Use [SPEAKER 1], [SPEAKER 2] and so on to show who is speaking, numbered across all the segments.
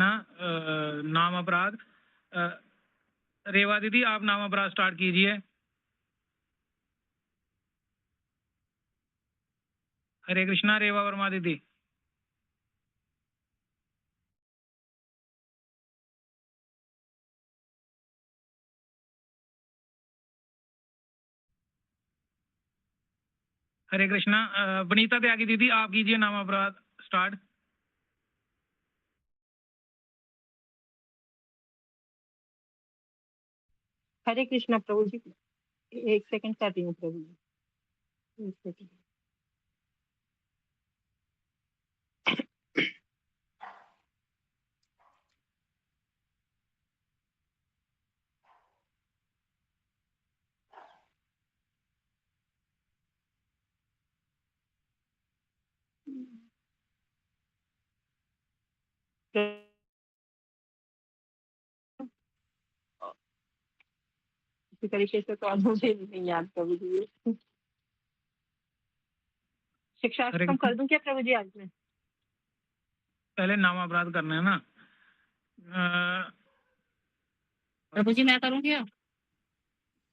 [SPEAKER 1] कृष्णा। नाम अपराध। रेवा दीदी आप नाम अपराध स्टार्ट कीजिए। हरे कृष्णा। रेवा वर्मा दीदी। हरे कृष्णा। वनीता त्यागी दीदी आप कीजिए नाम अपराध स्टार्ट।
[SPEAKER 2] हरे कृष्णा प्रभु जी। एक सेकंड कर रही हूँ प्रभु जी, एक सेकंड। इसी तरीके से तो अब मुझे नहीं याद प्रभु जी। शिक्षाश्रम कर दूं क्या प्रभु जी आज में?
[SPEAKER 1] पहले नाम अपराध करना है ना।
[SPEAKER 2] प्रभु जी मैं करूँ क्या?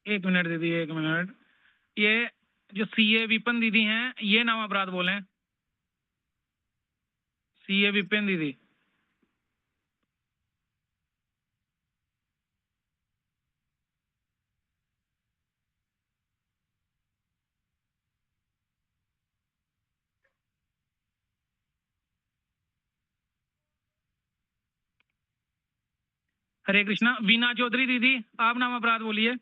[SPEAKER 1] एक मिनट दीदी, एक मिनट। ये जो सीए विपिन दीदी हैं ये नाम अपराध बोले। सीए विपिन दीदी। हरे कृष्णा। वीना चौधरी दीदी आप नाम अपराध बोलिए।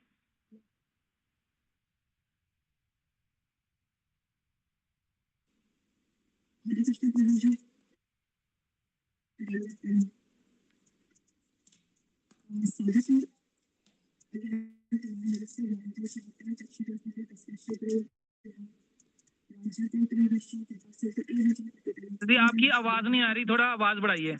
[SPEAKER 1] दीदी आपकी आवाज नहीं आ रही, थोड़ा आवाज बढ़ाइए।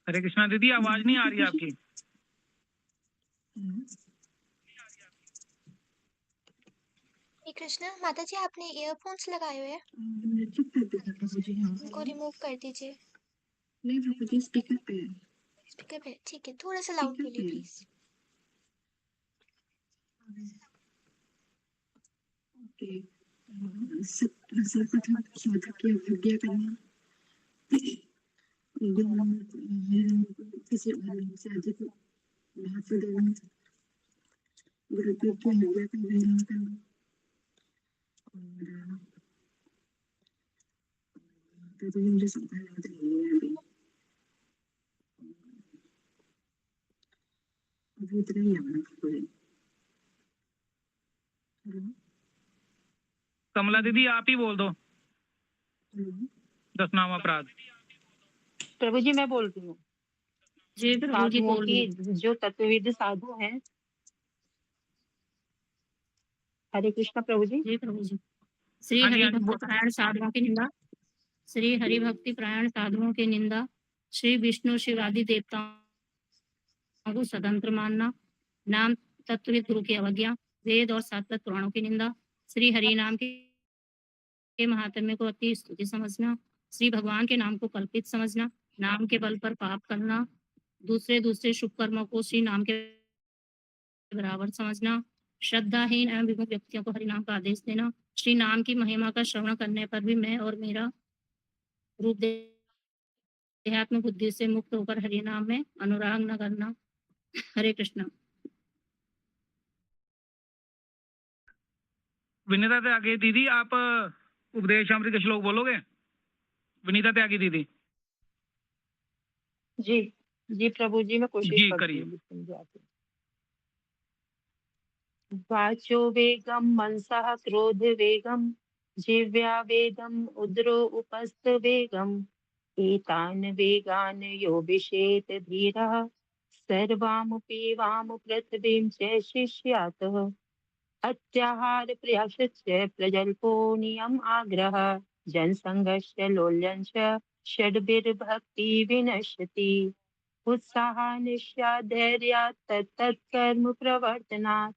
[SPEAKER 1] हरे कृष्णा दीदी आवाज नहीं आ रही आपकी।
[SPEAKER 3] कृष्णा माता जी आपने ईयरफोन्स लगाए हुए हैं, उनको रिमूव कर दीजिए।
[SPEAKER 4] नहीं प्रभु जी स्पीकर पे है।
[SPEAKER 3] स्पीकर पे ठीक है, थोड़ा सा लाउड बोलिए प्लीज।
[SPEAKER 4] ओके। सर्वप्रथम साधक की अवज्ञा करना किसी और से अधिक महत्व देना, गुरुदेव की अवज्ञा का उल्लंघन करना और प्रभु जी मुझे संभाल याद नहीं है अभी, अभी इतना ही याद है प्रभु जी।
[SPEAKER 1] कमला दीदी आप ही बोल दो 10 नाम अपराध।
[SPEAKER 2] प्रभु जी मैं बोलती हूँ।
[SPEAKER 5] जी प्रभु जी
[SPEAKER 2] साधुओं
[SPEAKER 5] बोल
[SPEAKER 2] की जो तत्वविद साधु हैं। हरे कृष्णा प्रभु जी।
[SPEAKER 5] जी प्रभु जी। श्री
[SPEAKER 1] हाँ जी,
[SPEAKER 5] हरि
[SPEAKER 1] हाँ जी।
[SPEAKER 5] भक्ति परायण साधुओं की निंदा, श्री हरि भक्ति परायण साधुओं की निंदा, श्री विष्णु शिवादि देवताओं को स्वतंत्र मानना, नाम तत्वविद गुरु की अवज्ञा, वेद और सात पुराणों की निंदा, श्री हरि नाम के महात्म्य को अति स्तुति समझना, श्री भगवान के नाम को कल्पित समझना, नाम के बल पर पाप करना, दूसरे शुभ कर्मों को श्री नाम के बराबर समझना, श्रद्धाहीन एवं विमुख व्यक्तियों को हरि नाम का आदेश देना, श्री नाम की महिमा का श्रवण करने पर भी मैं और मेरा रूप देहात्म बुद्धि से मुक्त होकर हरि नाम में अनुराग न करना। हरे कृष्णा।
[SPEAKER 1] विनीता त्यागी दीदी आप उपदेश अमृत के श्लोक बोलोगे। विनीता त्यागी दीदी।
[SPEAKER 2] जी जी प्रभु जी मैं कोशिश
[SPEAKER 1] जी
[SPEAKER 2] करती
[SPEAKER 1] करिए।
[SPEAKER 2] हूँ। वाचो वेगम मनसः क्रोध वेगम जिव्या वेगम उदरो उपस्थ वेगम एतान वेगान यो विशेत धीरः सर्वामुपि वाम पृथ्वीं च शिष्यातः अत्याहार प्रयासस्य प्रजल्पो नियम आग्रह जनसंघस्य लोल्यञ्च षड्भिर्भक्ति विनश्यति उत्साहानिश्याधैर्यात् तत्तत्कर्म प्रवर्तनात्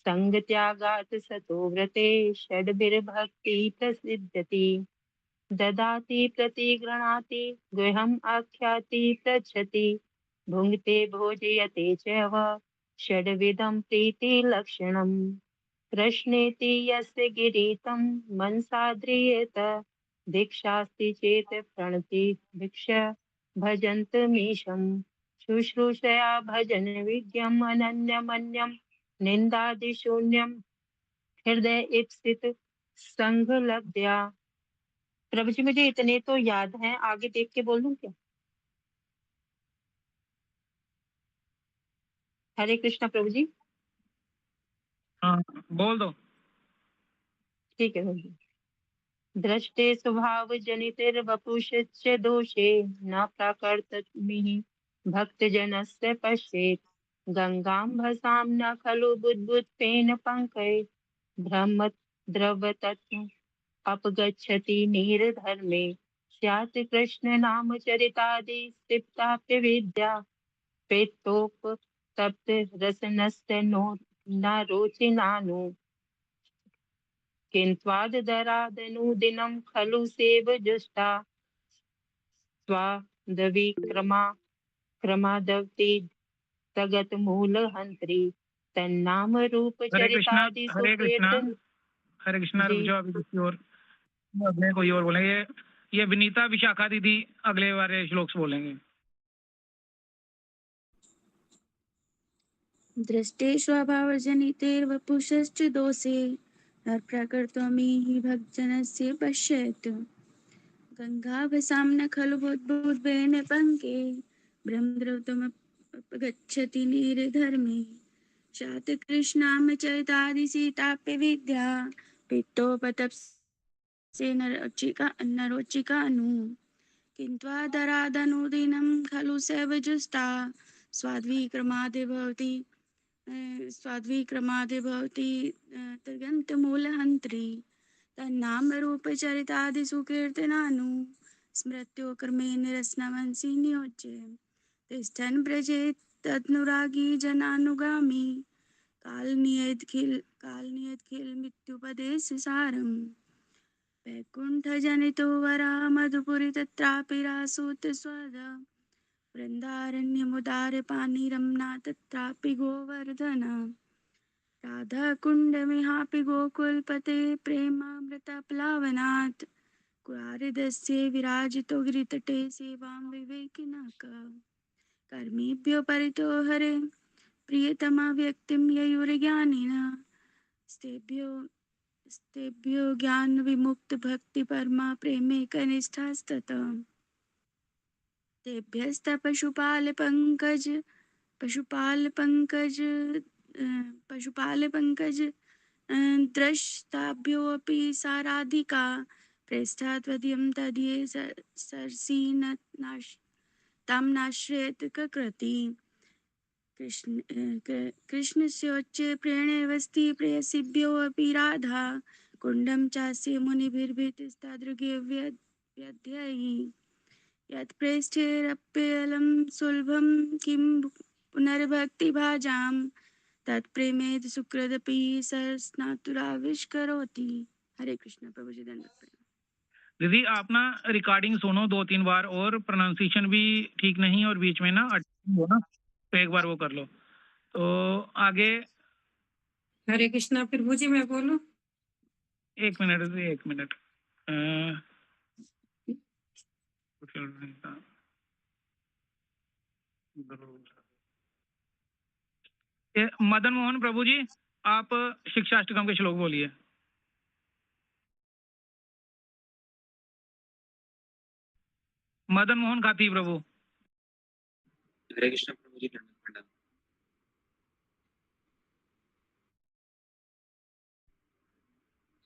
[SPEAKER 2] संगत्यागात् सतो व्रते षड्भिर्भक्ति प्रसिद्ध्यति ददाति प्रतिगृह्णाति गृहम् आख्याति पृच्छति भुङ्क्ते भोजयते च वा षड्विधं प्रीतिलक्षणम् प्रश्नेति यस्य गिरीतं मनसा ध्रियेत दीक्षास्ति चेत् प्रणति भिक्ष भजन्तमीशम् शुश्रूषया भजन विज्ञम् अनन्यमन्यं निन्दादिशून्यं हृदय ईप्सित संघलब्ध्या। प्रभु जी मुझे इतने तो याद हैं, आगे देख के बोल दूं क्या? हरे कृष्णा प्रभु जी।
[SPEAKER 1] हाँ बोल दो।
[SPEAKER 2] ठीक है प्रभु जी। दृष्टे स्वभाव जनितिर्वपुषश्च दोषे न प्राकर्तमिहि भक्तजनस्य पश्येत् गंगां भसां न खलु बुद्बुत्पेन पंकै ब्रह्म द्रवतत्व अपगच्छति निर्धर्मे स्यात् कृष्ण नाम चरितादि सिप्ताप्य विद्या पेतोप तप्त रसनस्य नो न रोचिनानु किन्त्वादरादनुदिनं खलु सेवजुष्टा क्रमादवति सगत मूलहंत्री तन्नाम रूप
[SPEAKER 1] हरे कृष्णा
[SPEAKER 2] चरितादि
[SPEAKER 1] हरे कृष्णा
[SPEAKER 2] सुकीर्तन।
[SPEAKER 1] हरे कृष्णा। रुक
[SPEAKER 2] जी
[SPEAKER 1] जाओ, अभी किसी और अगले कोई और बोलेंगे। ये विनीता विशाखा दीदी अगले वाले श्लोक से बोलेंगे।
[SPEAKER 6] दृष्टे स्वभावजनितेर्वपुषश्च दोषे न प्रकृतमिहि भक्तजनस्य पश्येत् गङ्गाभसां न खलु बुद्बुद्वेन पङ्के ब्रह्मद्रवतमपगच्छति निर्धर्मे शातकृष्णाम चरितादिसीताप्य विद्या पित्तोपतप्से नरोचिकानु किन्त्वादरादनुदिनं खलु सेवजुष्टा स्वाद्विक्रमादि भवति तर्गन्तमूलहन्त्री तन्नामरूपचरितादिषु कीर्तनानु स्मृत्यो क्रमेण रसनमंसि नियोज्य तिष्ठन् व्रजेत् तदनुरागी जनानुगामी कालनियतखिल मृत्युपदेशसारम् वैकुण्ठजनितो वरः मधुपुरी तत्रापि रासोत्स्वाद वृन्दारण्यमुदारपाणिरम्ना तत्रापि गोवर्धन राधाकुण्डमिहापि गोकुलपते प्रेमामृतप्लावनात् कुरारिदस्य विराजितो गिरितटे सेवां विवेकिनः कर्मेभ्यो परितो हरे प्रियतमा व्यक्तिं ययुर्ज्ञानिनः स्तेभ्यो ज्ञान विमुक्त भक्ति परमा प्रेमे कनिष्ठास्ततः तेभ्यस्त पशुपाल पंकज द्रष्टाभ्योऽपि साराधिका प्रेष्ठात्वदीयं तदीये सरसी तां नाश्रयेत् कृति कृष्णस्योच्चे प्रेरणेवस्ति प्रेयसीभ्योऽपि राधा कुण्डं चास्य मुनिभिर्भीतिस्तादृगे व्यध्ययि यत्प्रेष्ठेरप्यलं सुलभं किं पुनर्भक्तिभाजां तत्प्रेमेद सुकृदपि स्नातुराविष्करोति। हरे कृष्ण प्रभु जी धन्यवाद।
[SPEAKER 1] दीदी आप ना रिकॉर्डिंग सुनो 2-3 बार, और प्रोनाउंसिएशन भी ठीक नहीं और बीच में ना हो ना, तो एक बार वो कर लो। तो आगे
[SPEAKER 7] हरे कृष्णा प्रभु जी मैं बोलूं?
[SPEAKER 1] एक मिनट मदन मोहन प्रभु जी आप शिक्षाष्टकम के श्लोक बोलिए। मदन मोहन खाती प्रभु।
[SPEAKER 8] हरे कृष्ण प्रभु जी प्रणाम।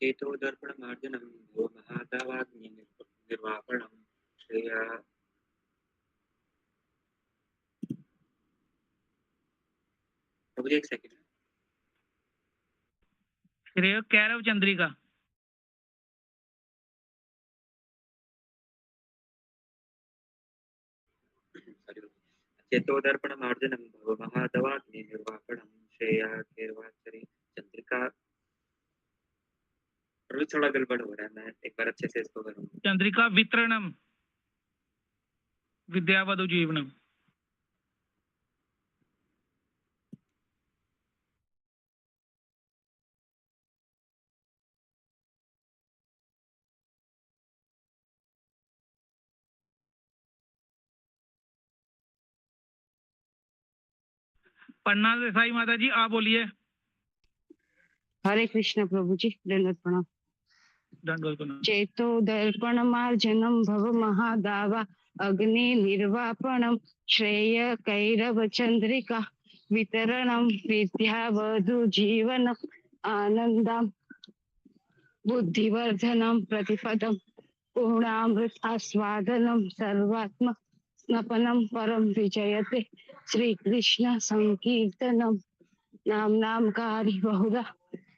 [SPEAKER 8] चेतो दर्पण मार्जनम वो महादावाग्नि निर्वापणम श्रेया प्रभु जी एक सेकंड।
[SPEAKER 1] श्रेय कैरव चंद्रिका।
[SPEAKER 8] सॉरी चेतोदर्पणम् अर्जुनं भवमहादवाग्नि निर्वापणं श्रेया केरवाचरी चंद्रिका। प्रभु थोड़ा गड़बड़ हो रहा है, मैं एक बार अच्छे से इसको करूँगा।
[SPEAKER 1] चंद्रिका वितरणम विद्यावधु जीवनम। पन्ना देसाई माता जी आप बोलिए।
[SPEAKER 9] हरे कृष्ण प्रभु जी, दंडवत प्रणाम।
[SPEAKER 1] दंडवत प्रणाम।
[SPEAKER 9] चेतो दर्पण मार्जनम भव महादावा अग्नि निर्वापणम श्रेय कैरव चंद्रिका वितरणम विद्यावधु जीवन आनंदम बुद्धिवर्धनम प्रतिपदम पूर्णामृत आस्वादनम सर्वात्म स्नपनम परम विजयते श्री कृष्ण संकीर्तनम नाम नाम कार्य बहुधा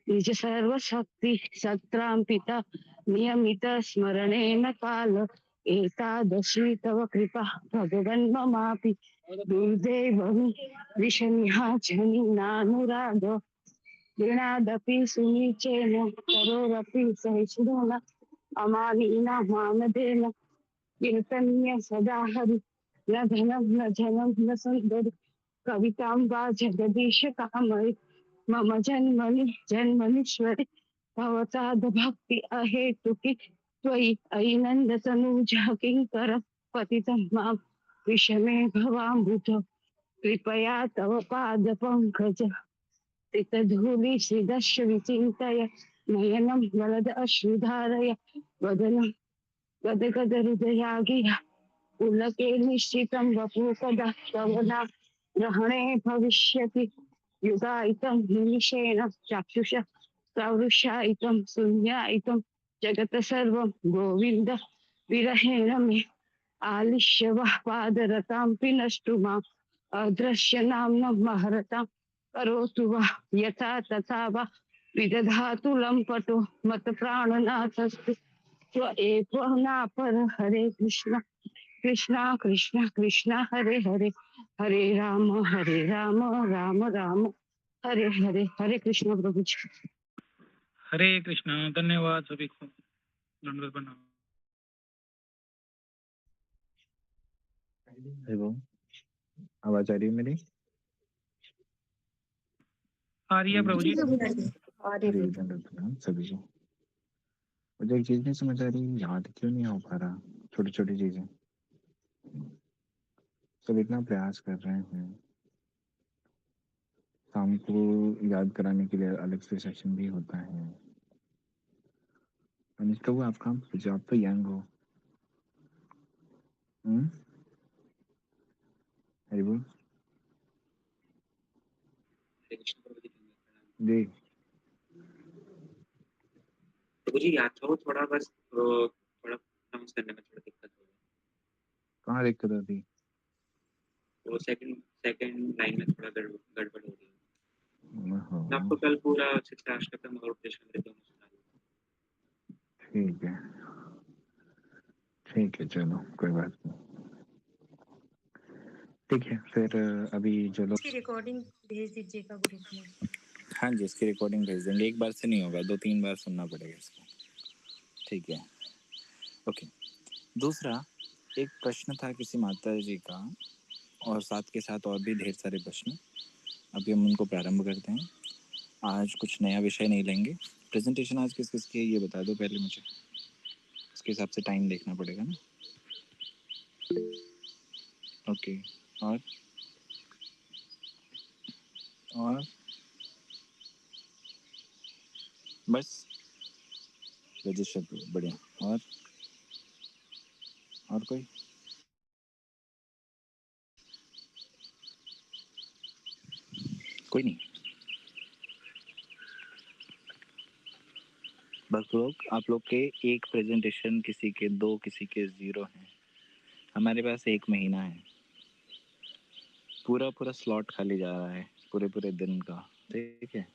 [SPEAKER 9] निज सर्वशक्ति सत्रां पिता नियमित स्मरणेन काल एतादृशी तव कृपा भगवन् ममापि दुर्दैवं विषम्याचनि नानुराग ऋणादपि सुनिचेन करोरपि सहिष्णुना अमानीना मानदेन कीर्तन्य सदा हरि न धनं न जनं न सन्दर् कवितां वा जगदीश कामयि मम जन्मनि जन्मनीश्वरि भवताद भक्ति अहेतुकी त्वयि ऐनन्द तनूजा किङ्कर पतितं मां विषमे भवाम्बुधौ कृपया तव पाद पंकज धूलि श्रीदर्श विचिन्तय नयनं वलद अश्रुधारय वदनं गदगद हृदयागिर पुलके निश्चितं वपु कदा तव नाम ग्रहणे भविष्यति युगायितं निमिषेण चाक्षुष प्रवृषायितं शून्यायितं जगत सर्वं गोविन्द विरहेण मे आलिश्य वः पादरतां पिनष्टु माम् अदृश्य नाम्नं महरतां करोतु वः यथा तथा वा विदधातु लम्पटो मत प्राणनाथस्तु त्व एव नापर हरे कृष्ण कृष्ण कृष्ण कृष्ण हरे हरे हरे राम राम राम हरे हरे हरे कृष्ण प्रभु जी।
[SPEAKER 1] हरे कृष्णा। धन्यवाद सभी को। दंडवत प्रणाम।
[SPEAKER 10] आवाज आ रही है मेरी?
[SPEAKER 1] आ रही है प्रभु जी।
[SPEAKER 10] दंडवत प्रणाम सभी को। मुझे एक चीज नहीं समझ आ रही, याद क्यों नहीं हो पा रहा छोटी छोटी चीजें। सब इतना प्रयास कर रहे हैं, शाम को याद कराने के लिए अलग से सेशन भी होता है। अनिष्का वो आप काम कीजिए, आप तो यंग हो। हरी बोल
[SPEAKER 8] हरे कृष्ण प्रभु जी
[SPEAKER 10] जी।
[SPEAKER 8] प्रभु जी याद हो थोड़ा बस थोड़ा प्रोनाउंस करने में थोड़ा दिक्कत हो रही है।
[SPEAKER 10] कहाँ दिक्कत होती?
[SPEAKER 8] वो सेकंड लाइन में थोड़ा गड़बड़ हो रही है।
[SPEAKER 10] ओहो,
[SPEAKER 8] मैं आपको कल पूरा चित्राष्टकम और उपदेशामृत दोनों सुना दूंगा।
[SPEAKER 10] ठीक है चलो कोई बात नहीं। ठीक है फिर अभी जो लोग
[SPEAKER 2] इसकी रिकॉर्डिंग भेज दीजिएगा ग्रुप में।
[SPEAKER 11] हाँ जी, इसकी रिकॉर्डिंग भेज देंगे। एक बार से नहीं होगा, 2-3 बार सुनना पड़ेगा इसको। ठीक है, ओके। दूसरा एक प्रश्न था किसी माता जी का, और साथ के साथ और भी ढेर सारे प्रश्न। अभी हम उनको प्रारंभ करते हैं। आज कुछ नया विषय नहीं लेंगे। प्रेजेंटेशन आज किस किस की है ये बता दो पहले मुझे, उसके हिसाब से टाइम देखना पड़ेगा ना। ओके, और बस रजिस्टर बढ़िया। और कोई? कोई नहीं। बस लोग, आप लोग के एक प्रेजेंटेशन, किसी के 2, किसी के 0 हैं। हमारे पास 1 महीना है, पूरा स्लॉट खाली जा रहा है। पूरे दिन का, ठीक है।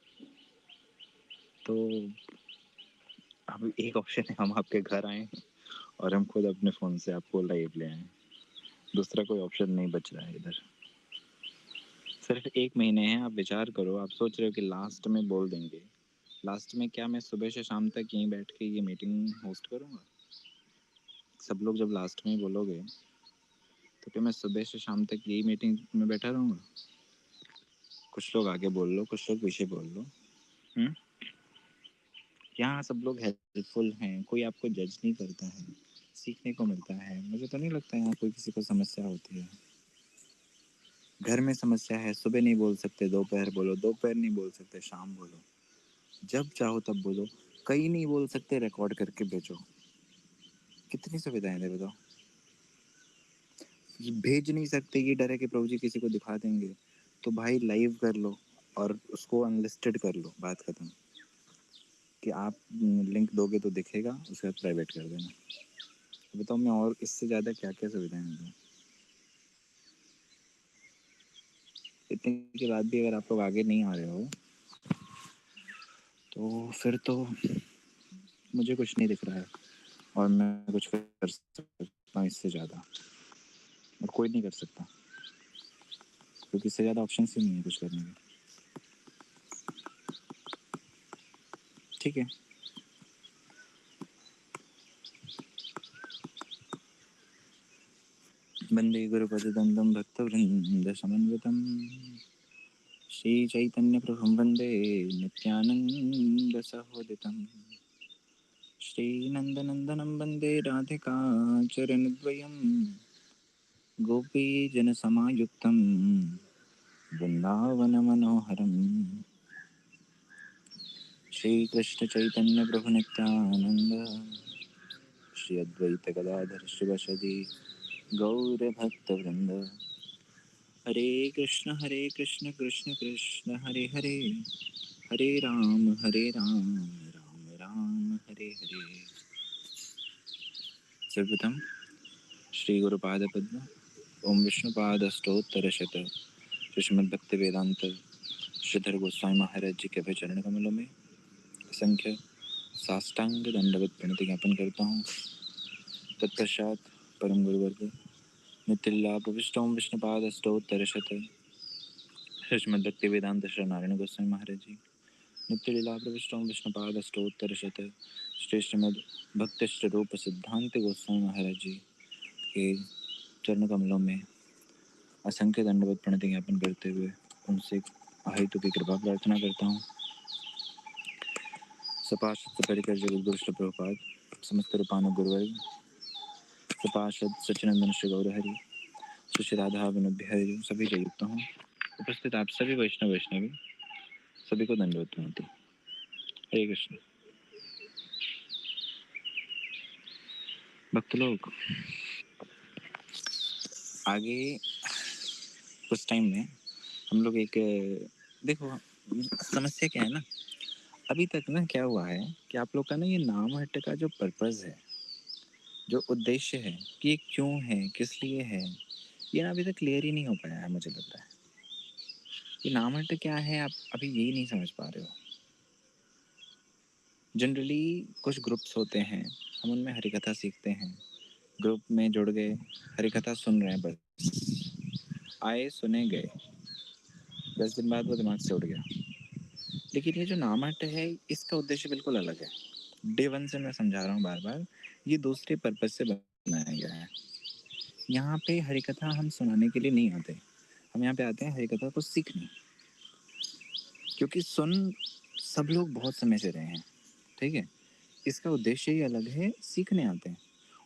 [SPEAKER 11] तो अब एक ऑप्शन है हम आपके घर आए और हम खुद अपने फ़ोन से आपको लाइव ले आए, दूसरा कोई ऑप्शन नहीं बच रहा है इधर। सिर्फ 1 महीने हैं, आप विचार करो, आप सोच रहे हो कि लास्ट में बोल देंगे, लास्ट में क्या मैं सुबह से शाम तक यहीं बैठ के ये मीटिंग होस्ट करूँगा? सब लोग जब लास्ट में बोलोगे तो क्या मैं सुबह से शाम तक यही मीटिंग में बैठा रहूँगा? कुछ लोग आगे बोल लो, कुछ लोग पीछे बोल लो। यहाँ सब लोग हेल्पफुल हैं, कोई आपको जज नहीं करता है, सीखने को मिलता है। मुझे तो नहीं लगता यहाँ कोई किसी को समस्या होती है। घर में समस्या है, सुबह नहीं बोल सकते, दोपहर बोलो, दोपहर नहीं बोल सकते, शाम बोलो, जब चाहो तब बोलो, कहीं नहीं बोल सकते, रिकॉर्ड करके भेजो। कितनी सुविधाएं दे बताओ। भेज नहीं सकते, ये डर है कि प्रभु जी किसी को दिखा देंगे, तो भाई लाइव कर लो और उसको अनलिस्टेड कर लो, बात खत्म। कि आप लिंक दोगे तो दिखेगा, उसके बाद प्राइवेट कर देना। तो बताओ मैं और इससे ज़्यादा क्या क्या सुविधाएं दूँ? इतने के बाद भी अगर आप लोग आगे नहीं आ रहे हो तो फिर तो मुझे कुछ नहीं दिख रहा है और मैं कुछ कर सकता हूँ इससे ज़्यादा, और कोई नहीं कर सकता, क्योंकि इससे ज़्यादा ऑप्शन ही नहीं है कुछ करने के। ठीक है, वंदे गुरुपदद्वन्द्वं भक्तवृन्दसमन्वितं श्रीचैतन्यप्रभुं वन्दे नित्यानन्दसहोदितं श्रीनन्दनन्दनं वन्दे राधिका चरणद्वयं गोपीजनसमायुक्तं वृन्दावनमनोहरं श्रीकृष्णचैतन्यप्रभुनित्यानन्द श्री अद्वैत गदाधर शिवसदि गौरभक्तवृन्द। हरे कृष्ण कृष्ण कृष्ण हरे हरे, हरे राम राम राम हरे हरे। सर्वप्रथम श्री गुरुपाद पद्म ओम विष्णुपाद अष्टोत्तरशत श्रीमद्भक्ति वेदांत श्रीधर गोस्वामी महाराज जी के चरण कमलों में असंख्य साष्टांग दंडवत प्रणति ज्ञापन करता हूँ। तत्पश्चात परम गुरुवर्ग नितिल्ला प्रविष्टों विष्णुपाद अष्टोत्तरशत श्रीमद्भक्ति वेदांत शरणारायण गोस्वामी महाराज जी, नित्यलीला प्रविष्टों विष्णुपाद अष्टोत्तरशत श्री श्रीमद् भक्तिष्ट रूप सिद्धांत गोस्वामी महाराज जी के चरण कमलों में असंख्य दंडवत प्रणति ज्ञापन करते हुए उनसे अहेतु की कृपा प्रार्थना करता हूँ। सपार्षद परिकर जगत गुरु श्री प्रभुपाद समस्त रूपानु गुरुवर्ग सपार्षद सच्चिनंदन श्री गौरहरि श्री राधा विनोद बिहारी सभी से युक्त हूँ। उपस्थित आप सभी वैष्णवी सभी को दंडवत प्रणति। हरे कृष्ण। भक्त लोग, आगे कुछ टाइम में हम लोग एक देखो समस्या क्या है ना, अभी तक ना क्या हुआ है कि आप लोग का ना ये नाम हट्ट का जो पर्पस है, जो उद्देश्य है कि ये क्यों है, किस लिए है, ये ना अभी तक क्लियर ही नहीं हो पाया है। मुझे लग रहा है कि नाम हट्ट क्या है, आप अभी यही नहीं समझ पा रहे हो। जनरली कुछ ग्रुप्स होते हैं, हम उनमें हरिकथा सीखते हैं, ग्रुप में जुड़ गए, हरिकथा सुन रहे हैं, बस आए सुने गए, 10 दिन बाद वो दिमाग से उड़ गया। लेकिन ये जो नाम हट्ट है इसका उद्देश्य बिल्कुल अलग है। डे 1 से मैं समझा रहा हूँ बार बार, ये दूसरे पर्पस से बनाया गया है। यहाँ पे हरिकथा हम सुनाने के लिए नहीं आते, हम यहाँ पे आते हैं हरिकथा को सीखने, क्योंकि सुन सब लोग बहुत समय से रहे हैं, ठीक है। इसका उद्देश्य ही अलग है, सीखने आते हैं,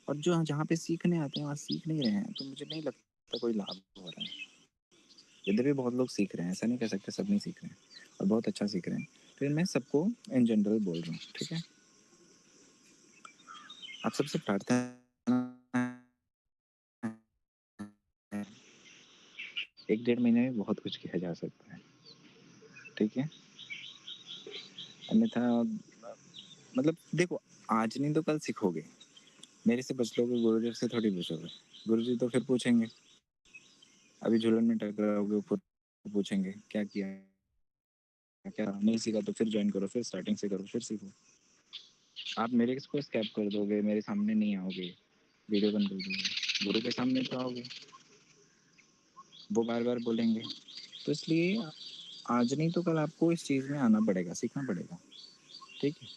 [SPEAKER 11] और जो जहाँ पे सीखने आते हैं वहाँ सीख नहीं रहे हैं, तो मुझे नहीं लगता कोई लाभ हो रहा है। इधर भी बहुत लोग सीख रहे हैं, ऐसा नहीं कह सकते सब नहीं सीख रहे हैं, और बहुत अच्छा सीख रहे हैं, तो मैं सबको इन जनरल बोल रहा हूँ, ठीक है। आप सबसे प्रार्थना है, 1-1.5 महीने में बहुत कुछ किया जा सकता है, ठीक है। अन्यथा मतलब देखो, आज नहीं तो कल सीखोगे, मेरे से बच लोगे, गुरुजी से थोड़ी बचोगे। गुरुजी तो फिर पूछेंगे, अभी झूलन में टकराओगे, पूछेंगे क्या किया क्या नहीं सीखा तो फिर ज्वाइन करो, फिर स्टार्टिंग से करो, फिर सीखो। आप मेरे को स्कैप कर दोगे, मेरे सामने नहीं आओगे, वीडियो बंद कर दोगे, गुरु के सामने तो आओगे, वो बार बार बोलेंगे। तो इसलिए आज नहीं तो कल आपको इस चीज़ में आना पड़ेगा, सीखना पड़ेगा, ठीक है।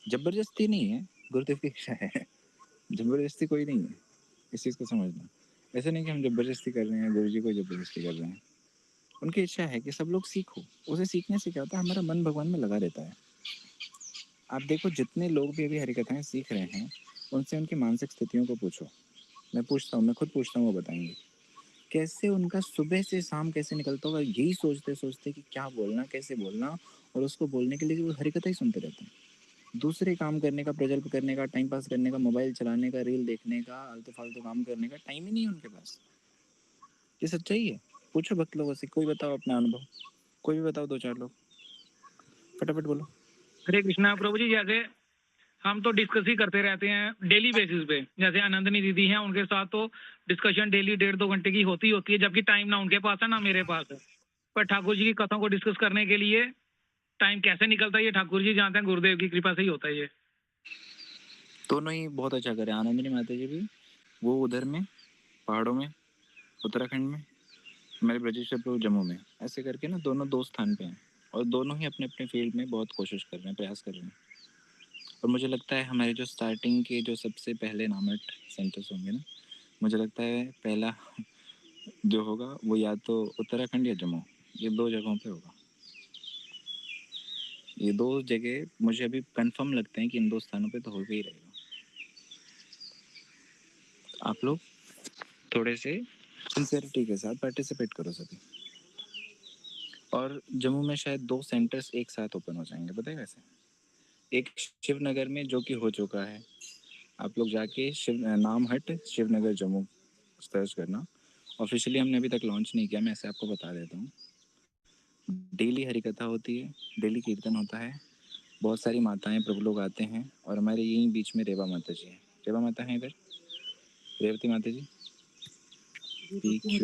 [SPEAKER 11] जबरदस्ती नहीं है, गुरुदेव की इच्छा है, जबरदस्ती कोई नहीं है, इस चीज़ को समझना। ऐसा नहीं कि हम जबरदस्ती कर रहे हैं, गुरु जी को जबरदस्ती कर रहे हैं। उनकी इच्छा है कि सब लोग सीखो। उसे सीखने से क्या होता है, हमारा मन भगवान में लगा रहता है। आप देखो जितने लोग भी अभी हरिकथाएं सीख रहे हैं, उनसे उनकी मानसिक स्थितियों को पूछो। मैं पूछता हूँ, मैं खुद पूछता हूँ, वो बताएंगे कैसे उनका सुबह से शाम कैसे निकलता होगा, यही सोचते सोचते कि क्या बोलना, कैसे बोलना, और उसको बोलने के लिए वो हरिकथा ही सुनते रहते हैं। दूसरे काम करने का, प्रजल्प करने का, टाइम पास करने का, मोबाइल चलाने का, रील देखने का, आलतू फालतू काम करने का टाइम ही नहीं है उनके पास। ये सच्चाई है। पूछो भक्त लोगों से, कोई बताओ अपना अनुभव, कोई भी बताओ, 2-4 लोग फटाफट बोलो।
[SPEAKER 1] हरे कृष्णा प्रभु जी। जैसे हम तो डिस्कस ही करते रहते हैं डेली बेसिस पे, जैसे आनंदनी दीदी हैं, उनके साथ तो डिस्कशन डेली 1.5-2 घंटे की होती है, जबकि टाइम ना उनके पास है ना मेरे पास है। पर ठाकुर जी की कथाओं को डिस्कस करने के लिए टाइम कैसे निकलता है ये ठाकुर जी जानते हैं, गुरुदेव की कृपा से ही होता है ये।
[SPEAKER 11] दोनों ही बहुत अच्छा करे, आनंदनी माता जी भी, वो उधर में पहाड़ों में उत्तराखंड में, हमारे ब्रजेश्वर प्रभु जम्मू में, ऐसे करके ना दोनों दो स्थान पे हैं, और दोनों ही अपने अपने फील्ड में बहुत कोशिश कर रहे हैं, प्रयास कर रहे हैं। और मुझे लगता है हमारे जो स्टार्टिंग के जो सबसे पहले नामट सेंटर्स होंगे ना, मुझे लगता है पहला जो होगा वो या तो उत्तराखंड या जम्मू, ये 2 जगहों पे होगा। ये 2 जगह मुझे अभी कंफर्म लगता है कि इन 2 स्थानों पे तो हो ही रहेगा। आप लोग थोड़े से सिंसियरिटी के साथ पार्टिसिपेट करो सभी। और जम्मू में शायद 2 सेंटर्स एक साथ ओपन हो जाएंगे, पता है कैसे? एक शिवनगर में जो कि हो चुका है, आप लोग जाके नामहट शिवनगर जम्मू सर्च करना। ऑफिशियली हमने अभी तक लॉन्च नहीं किया, मैं ऐसे आपको बता देता हूँ। डेली हरिकथा होती है, डेली कीर्तन होता है, बहुत सारी माताएं प्रभु लोग आते हैं, और हमारे यहीं बीच में रेवा माता जी है। रेवा माता है इधर, रेवती माता जी, PQR,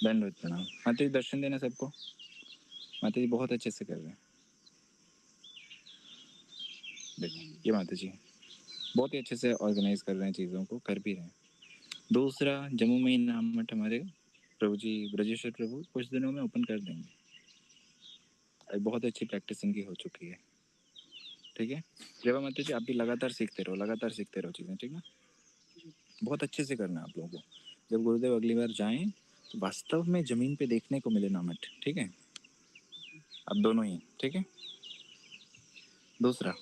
[SPEAKER 11] दंडवत प्रणाम। माता जी दर्शन देना सबको, माता जी बहुत अच्छे से कर रहे हैं। देखो ये माता जी बहुत ही अच्छे से ऑर्गेनाइज कर रहे हैं, चीज़ों को कर भी रहे हैं। दूसरा, जम्मू में ही नामट हमारे प्रभु जी ब्रजेश्वर प्रभु कुछ दिनों में ओपन कर देंगे, बहुत अच्छी प्रैक्टिस इनकी हो चुकी है, ठीक है। रेवा माता जी आप भी लगातार सीखते रहो चीज़ें, ठीक है। बहुत अच्छे से करना है आप लोगों को। जब गुरुदेव अगली बार जाएं तो वास्तव में ज़मीन पे देखने को मिले नामट, ठीक है। आप दोनों ही, ठीक है। दूसरा,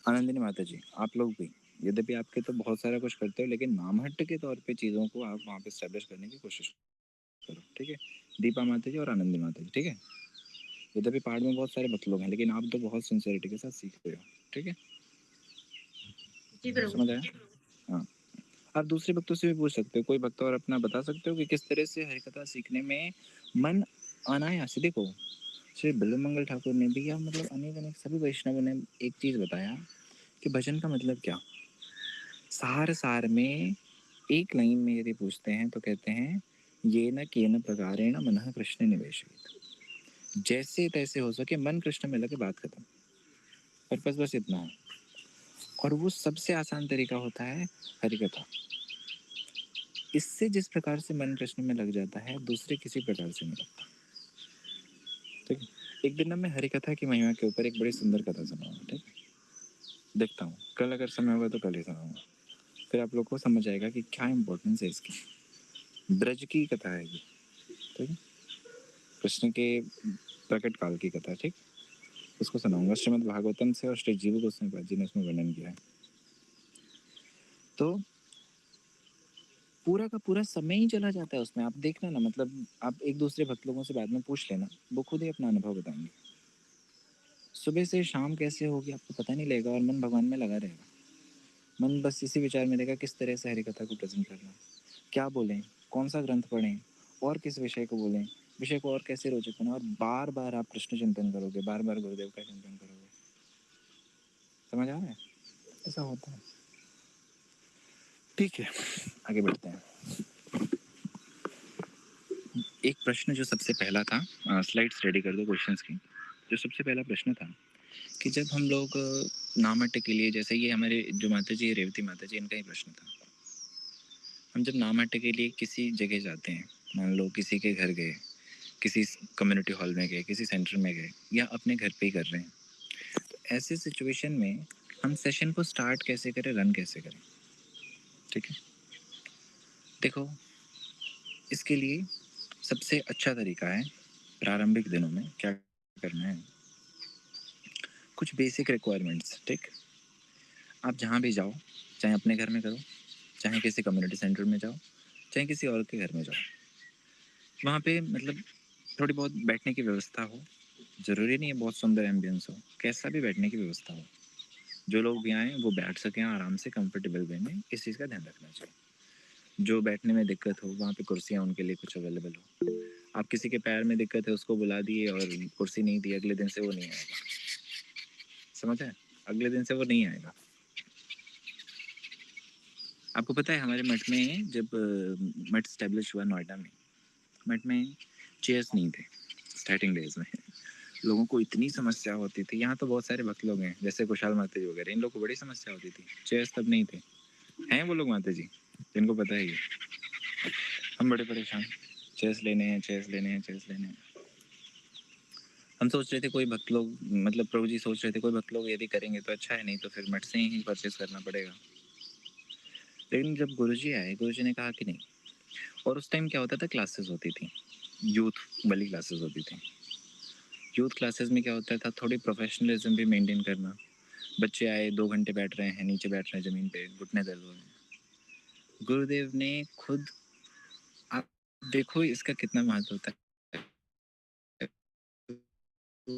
[SPEAKER 11] आनंदिनी माता जी आप लोग भी, यद्यपि आपके तो बहुत सारा कुछ करते हो, लेकिन नामहट्ट के तौर पे चीज़ों को आप वहाँ पे स्टैब्लिश करने की कोशिश करो, ठीक है। दीपा माता जी और आनंदी माता जी, ठीक है। यद्यपि पहाड़ में बहुत सारे भक्त लोग हैं, लेकिन आप तो बहुत सिंसियरिटी के साथ सीख रहे हो, ठीक है। समझ आया? हाँ। आप दूसरे भक्तों से भी पूछ सकते हो, कोई भक्त और अपना बता सकते हो कि किस तरह से हरिकथा सीखने में मन अनायास। देखो श्री बिल्वमंगल ठाकुर ने भी, या मतलब अनेक सभी वैष्णवों ने एक चीज़ बताया कि भजन का मतलब क्या। सार में एक लाइन में यदि पूछते हैं तो कहते हैं ये न केन प्रकारेण मनः कृष्ण निवेशित, जैसे तैसे हो सके मन कृष्ण में लगे, बात खत्म। पर्पस बस इतना है, और वो सबसे आसान तरीका होता है हरिकथा। इससे जिस प्रकार से मन कृष्ण में लग जाता है, दूसरे किसी प्रकार से नहीं लगता, ठीक है। एक दिन ना मैं हरिकथा की महिमा के ऊपर एक बड़ी सुंदर कथा सुनाऊंगा, ठीक है। देखता हूँ कल अगर समय होगा तो कल ही सुनाऊंगा, फिर आप लोग को समझ आएगा कि क्या इम्पोर्टेंस है इसकी। ब्रज की कथा है ये, ठीक है, कृष्ण के प्रकट काल की कथा, ठीक। उसको सुनाऊंगा श्रीमद् भागवतम से, और श्री जीव गोस्वामी जी ने उसमें वर्णन किया है। तो पूरा का पूरा समय ही चला जाता है उसमें, आप देखना ना, मतलब आप एक दूसरे भक्त लोगों से बाद में पूछ लेना, वो खुद ही अपना अनुभव बताएंगे। सुबह से शाम कैसे होगी आपको पता नहीं लगेगा, और मन भगवान में लगा रहेगा। मन बस इसी विचार में रहेगा किस तरह से हरिकथा को प्रेजेंट करना, क्या बोलें, कौन सा ग्रंथ पढ़ें, और किस विषय को बोलें, विषय को और कैसे रोचक बनाएं, और बार बार आप कृष्ण चिंतन करोगे, बार बार गुरुदेव का चिंतन करोगे। समझ आ रहा है? ऐसा होता है, ठीक है। आगे बढ़ते हैं। एक प्रश्न जो सबसे पहला था, स्लाइड्स रेडी कर दो क्वेश्चंस की। जो सबसे पहला प्रश्न था कि जब हम लोग नामट के लिए, जैसे ये हमारे जो माता जी रेवती माता जी, इनका ही प्रश्न था। हम जब नामट के लिए किसी जगह जाते हैं, मान लो किसी के घर गए, किसी कम्युनिटी हॉल में गए, किसी सेंटर में गए, या अपने घर पे ही कर रहे हैं, तो ऐसे सिचुएशन में हम सेशन को स्टार्ट कैसे करें, रन कैसे करें? ठीक है, देखो इसके लिए सबसे अच्छा तरीका है प्रारंभिक दिनों में क्या करना है, कुछ बेसिक रिक्वायरमेंट्स। ठीक, आप जहाँ भी जाओ, चाहे अपने घर में करो, चाहे किसी कम्युनिटी सेंटर में जाओ, चाहे किसी और के घर में जाओ, वहाँ पे मतलब थोड़ी बहुत बैठने की व्यवस्था हो। ज़रूरी नहीं है बहुत सुंदर एम्बियंस हो, कैसा भी बैठने की व्यवस्था हो, जो लोग भी आएँ वो बैठ सकें आराम से कंफर्टेबल वे में, इस चीज़ का ध्यान रखना चाहिए। जो बैठने में दिक्कत हो, वहाँ पे कुर्सियाँ उनके लिए कुछ अवेलेबल हो। आप किसी के पैर में दिक्कत है, उसको बुला दिए और कुर्सी नहीं दी, अगले दिन से वो नहीं आएगा। समझ है? अगले दिन से वो नहीं आएगा। आपको पता है हमारे मठ में जब मठ स्टैब्लिश हुआ नोएडा में, मठ में चेयर्स नहीं थे स्टार्टिंग डेज में। लोगों को इतनी समस्या होती थी, यहाँ तो बहुत सारे भक्त लोग हैं जैसे कुशाल माता जी वगैरह, इन लोगों को बड़ी समस्या होती थी, चेयर्स तब नहीं थे। हैं वो लोग माता जी जिनको पता है ये, हम बड़े परेशान, चेयर्स लेने हैं, चेयर्स लेने हैं, चेयर्स लेने हैं। हम सोच रहे थे कोई भक्त लोग, मतलब प्रभु जी सोच रहे थे कोई भक्त लोग यदि करेंगे तो अच्छा है, नहीं तो फिर मठ से ही परचेज करना पड़ेगा। लेकिन जब गुरुजी आए, गुरुजी ने कहा कि नहीं। और उस टाइम क्या होता था, क्लासेस होती थी, यूथ वाली क्लासेस होती थी। यूथ क्लासेस में क्या होता था, थोड़ी प्रोफेशनलिज्म भी मेंटेन करना। बच्चे आए, 2 घंटे बैठ रहे हैं, नीचे बैठ रहे हैं ज़मीन पे, घुटने दर्द हो रहे हैं। गुरुदेव ने खुद, आप देखो इसका कितना महत्व होता है।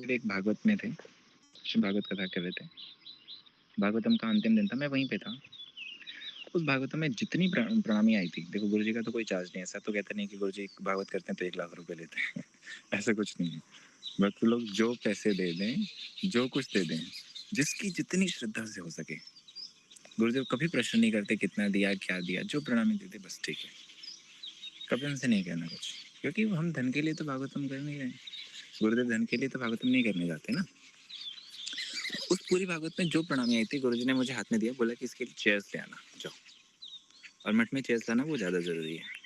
[SPEAKER 11] एक भागवत में थे, श्री भागवत कथा कर रहे थे, भागवतम का अंतिम दिन था, मैं वहीं पे था। उस भागवतम में जितनी प्रणामी आई थी, देखो गुरुजी का तो कोई चार्ज नहीं, ऐसा तो कहते नहीं कि गुरुजी भागवत करते हैं तो 1 लाख रुपए लेते हैं ऐसा कुछ नहीं है। भक्त लोग जो पैसे दे दें, जो कुछ दे दें, जिसकी जितनी श्रद्धा से हो सके। गुरुदेव कभी प्रश्न नहीं करते कितना दिया, क्या दिया, जो प्रणामी देते बस ठीक है, कभी उनसे नहीं कहना कुछ, क्योंकि हम धन के लिए तो भागवतम कर नहीं रहे। गुरुदेव धन के लिए तो भागवतम नहीं करने जाते ना। उस पूरी भागवत में जो प्रणामी आई थी, गुरुजी ने मुझे हाथ में दिया, बोला कि इसके लिए चेयर्स ले आना, जाओ। और मठ में चेयर्स लाना वो ज़्यादा ज़रूरी है।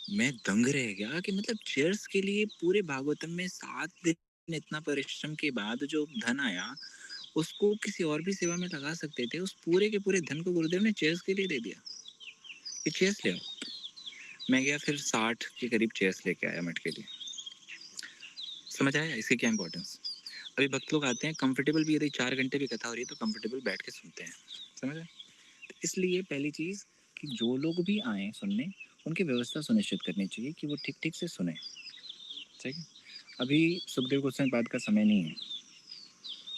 [SPEAKER 11] मैं दंग रह गया कि मतलब चेयर्स के लिए पूरे भागवतम में 7 दिन इतना परिश्रम के बाद जो धन आया, उसको किसी और भी सेवा में लगा सकते थे। उस पूरे के पूरे धन को गुरुदेव ने चेयर्स के लिए दे दिया कि चेयर्स ले आओ। मैं गया, फिर 60 के करीब चेयर्स लेके आया मठ के लिए। समझ आया इसकी क्या इंपॉर्टेंस? अभी भक्त लोग आते हैं कंफर्टेबल भी, यदि 4 घंटे भी कथा हो रही है तो कंफर्टेबल बैठ के सुनते हैं। समझ आया? तो इसलिए पहली चीज़ कि जो लोग भी आए सुनने, उनकी व्यवस्था सुनिश्चित करनी चाहिए कि वो ठीक ठीक से सुने। ठीक है, अभी सुखदेव गोस्वामी पाद का समय नहीं है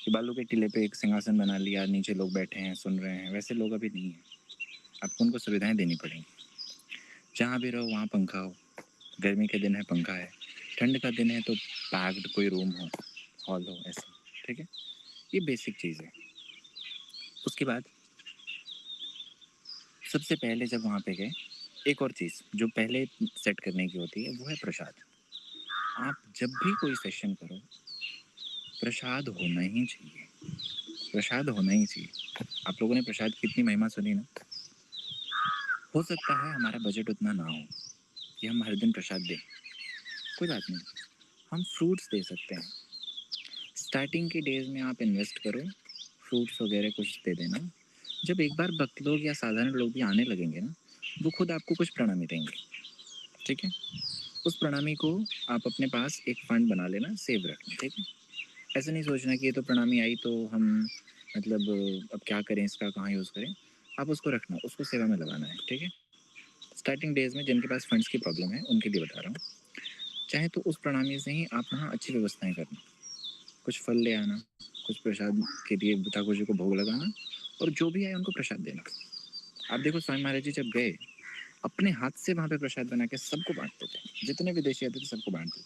[SPEAKER 11] कि बालू के टीले पे एक सिंहासन बना लिया, नीचे लोग बैठे हैं सुन रहे हैं, वैसे लोग अभी नहीं है। आपको उनको सुविधाएं देनी पड़ेंगी। जहाँ भी रहो वहाँ पंखा हो, गर्मी के दिन है पंखा है, ठंड का दिन है तो पैक्ड कोई रूम हो, हॉल हो, ऐसे। ठीक है, ये बेसिक चीज़ है। उसके बाद सबसे पहले जब वहाँ पे गए, एक और चीज़ जो पहले सेट करने की होती है वो है प्रसाद। आप जब भी कोई सेशन करो, प्रसाद होना ही चाहिए, प्रसाद होना ही चाहिए। आप लोगों ने प्रसाद की इतनी महिमा सुनी ना। हो सकता है हमारा बजट उतना ना हो कि हम हर दिन प्रसाद दें, कोई बात नहीं, हम फ्रूट्स दे सकते हैं। स्टार्टिंग के डेज में आप इन्वेस्ट करो, फ्रूट्स वगैरह कुछ दे देना। जब एक बार भक्त लोग या साधारण लोग भी आने लगेंगे ना, वो खुद आपको कुछ प्रणामी देंगे। ठीक है, उस प्रणामी को आप अपने पास एक फंड बना लेना, सेव रखना। ठीक है, ऐसा नहीं सोचना कि ये तो प्रणामी आई तो हम मतलब अब क्या करें, इसका कहाँ यूज़ करें। आप उसको रखना, उसको सेवा में लगाना है। ठीक है, स्टार्टिंग डेज में जिनके पास फंड्स की प्रॉब्लम है उनके लिए बता रहा हूँ। चाहे तो उस प्रणामी से ही आप वहाँ अच्छी व्यवस्थाएं करना, कुछ फल ले आना, कुछ प्रसाद के लिए ठाकुर जी को भोग लगाना, और जो भी आए उनको प्रसाद देना। आप देखो स्वामी महाराज जी जब गए, अपने हाथ से वहाँ पे प्रसाद बना के सबको बांटते थे, जितने विदेशी आते थे सबको बांटते थे।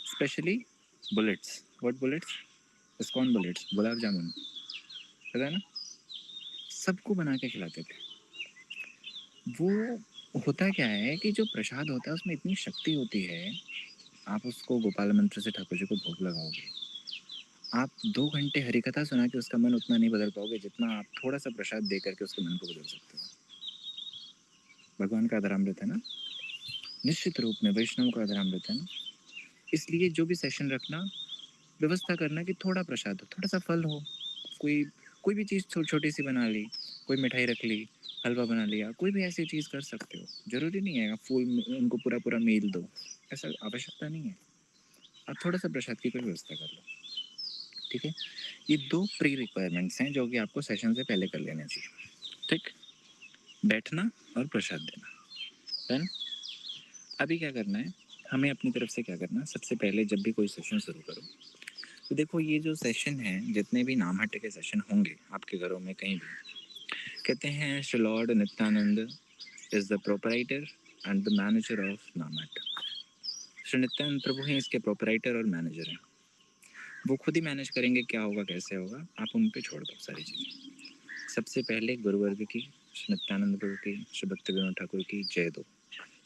[SPEAKER 11] Specially bullets, what bullets, ISKCON bullets, gulab jamun, पता है ना, सबको बना के खिलाते थे। वो होता क्या है कि जो प्रसाद होता है उसमें इतनी शक्ति होती है, आप उसको गोपाल मंत्र से ठाकुर जी को भोग लगाओगे, आप 2 घंटे हरि कथा सुना के उसका मन उतना नहीं बदल पाओगे जितना आप थोड़ा सा प्रसाद दे करके उसके मन को बदल सकते हो। भगवान का अधरामृत है ना, निश्चित रूप में वैष्णव का अधरामृत है ना। इसलिए जो भी सेशन रखना, व्यवस्था करना कि थोड़ा प्रसाद हो, थोड़ा सा फल हो, कोई कोई भी चीज़ छोटी सी बना ली, कोई मिठाई रख ली, हलवा बना लिया, कोई भी ऐसी चीज़ कर सकते हो। जरूरी नहीं है फूल उनको पूरा पूरा मील दो, ऐसा आवश्यकता नहीं है। आप थोड़ा सा प्रसाद की कोई व्यवस्था कर लो, ठीक है। ये 2 प्री रिक्वायरमेंट्स हैं जो कि आपको सेशन से पहले कर लेने चाहिए, ठीक। बैठना और प्रसाद देना, डन। अभी क्या करना है, हमें अपनी तरफ से क्या करना है, सबसे पहले जब भी कोई सेशन शुरू करो तो देखो ये जो सेशन है, जितने भी नामहट्ट के सेशन होंगे आपके घरों में कहीं भी, कहते हैं Shri lord Nityananda is the proprietor and the manager of Namhatta. Shri Nityananda Prabhu हैं इसके प्रोपराइटर और मैनेजर हैं। वो खुद ही मैनेज करेंगे क्या होगा कैसे होगा, आप उन पे छोड़ दो सारी चीज़ें। सबसे पहले गुरुवर्ग की, श्री नित्यानंद प्रभु की, श्री भक्ति विनोद ठाकुर की जय दो।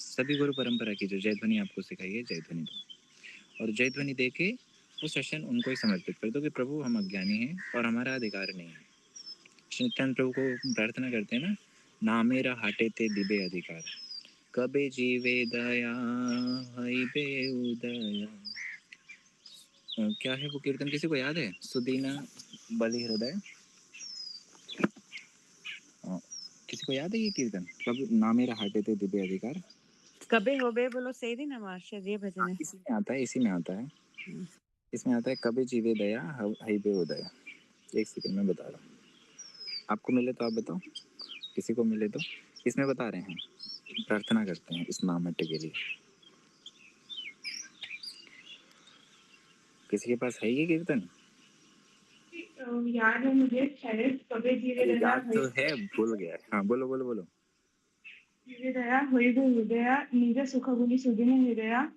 [SPEAKER 11] सभी गुरु परंपरा की जो जय ध्वनि आपको सिखाई है, जय ध्वनि दो। और जय ध्वनि दे के वो सेशन उनको ही समर्पित कर दो कि प्रभु हम अज्ञानी हैं और हमारा अधिकार नहीं है। श्री नित्यानंद प्रभु को प्रार्थना करते हैं ना, ना मेरा हाटे ते दिबे अधिकार, कबे जीवे दया हई बे उदया। क्या है वो कीर्तन, किसी को याद है? सुदीना बलि हृदय, किसी को याद है ये कीर्तन? कब ना मेरा हाटे ते दिबे अधिकार,
[SPEAKER 12] कबे होबे बोलो सही दिन हमार शायद ये भजन है।
[SPEAKER 11] इसी में आता है, इसी में आता है, इसमें आता है कबे जीवे दया हई बे उदया। एक सेकंड में बता रहा हूँ, आपको मिले तो आप बताओ, किसी को मिले तो। इसमें बता रहे हैं, प्रार्थना करते हैं इस नामहट्ट के लिए। किसी के पास है ये कीर्तन?
[SPEAKER 6] याद है मुझे, शायद कबे जीवे दया
[SPEAKER 11] याद तो है, भूल गया। हाँ बोलो बोलो बोलो।
[SPEAKER 6] जीवे दया होइबे हृदया निज सुख गुनी सुदिन हृदया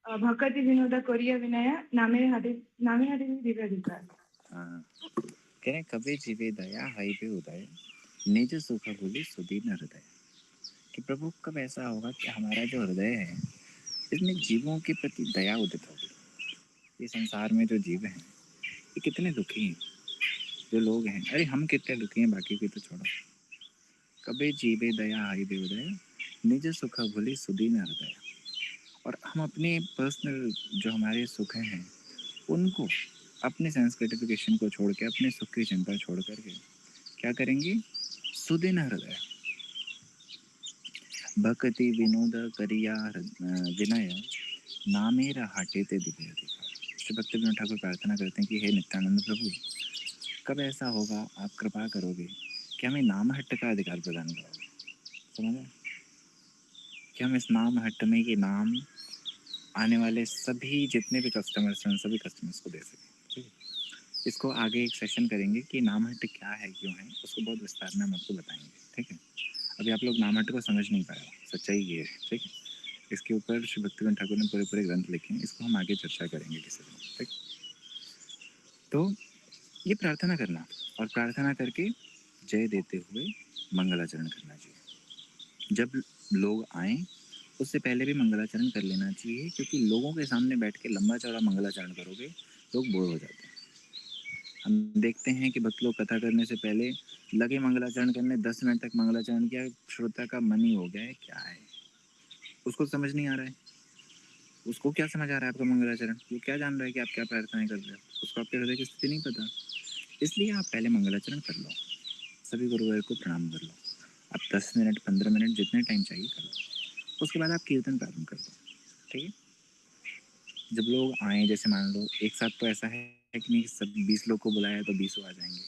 [SPEAKER 6] भक्ति विनोद करिया विनय नामे हाटे दिव्य अधिकार।
[SPEAKER 11] हाँ, कह रहे कबे जीवे दया हई बे उदय निज सुख भूलि सुदीन हृदय। कि प्रभु कब ऐसा होगा कि हमारा जो हृदय है इसमें जीवों के प्रति दया उदित होगी। ये संसार में जो जीव हैं ये कितने दुखी हैं, जो लोग हैं, अरे हम कितने दुखी हैं, बाकी की तो छोड़ो। कबे जीवे दया हई बे उदय निज सुख भूलि सुदीन हृदय। और हम अपने पर्सनल जो हमारे सुख हैं उनको, अपने सेंस ग्रेटिफिकेशन को छोड़ के, अपने सुख की चिंता छोड़ करके क्या करेंगे, सुदिन हृदय भक्ति विनोद करिया विनय नामेरा हाटे ते दिव्य अधिकार। श्री भक्ति विनोद ठाकुर प्रार्थना करते हैं कि हे नित्यानंद प्रभु, कब ऐसा होगा, आप कृपा करोगे कि हमें नामहट्ट का अधिकार प्रदान करोगे। समझ कि हम इस नामहट्ट में ये नाम आने वाले सभी जितने भी कस्टमर्स हैं सभी कस्टमर्स को दे सकें। ठीक है, इसको आगे एक सेशन करेंगे कि नामहट्ट क्या है, क्यों है, उसको बहुत विस्तार में हम आपको बताएंगे। ठीक है, अभी आप लोग नामहट्ट को समझ नहीं पाए, सच्चाई ये है। ठीक है, इसके ऊपर श्री भक्ति विनोद ठाकुर ने पूरे पूरे ग्रंथ लिखे हैं, इसको हम आगे चर्चा करेंगे किसी दिन। ठीक, तो ये प्रार्थना करना और प्रार्थना करके जय देते हुए मंगलाचरण करना चाहिए। जब लोग आए उससे पहले भी मंगलाचरण कर लेना चाहिए, क्योंकि लोगों के सामने बैठ के लंबा चौड़ा मंगलाचरण करोगे लोग बोर हो जाते हैं। हम देखते हैं कि भक्त लोग कथा करने से पहले लगे मंगलाचरण करने, 10 मिनट तक मंगलाचरण किया, श्रोता का मन ही हो गया है क्या है, उसको समझ नहीं आ रहा है। उसको क्या समझ आ रहा है आपका मंगलाचरण, वो क्या जान रहा है कि आप क्या प्रार्थनाएं कर रहे हो, उसको आपके हृदय की स्थिति नहीं पता। इसलिए आप पहले मंगलाचरण कर लो, सभी गुरुवर को प्रणाम कर लो, आप 10 मिनट 15 मिनट जितने टाइम चाहिए कर लो, उसके बाद आप कीर्तन प्रारंभ कर दो। ठीक है, जब लोग आए, जैसे मान लो एक साथ तो ऐसा है कि नहीं सब 20 लोग को बुलाया तो 20 आ जाएंगे,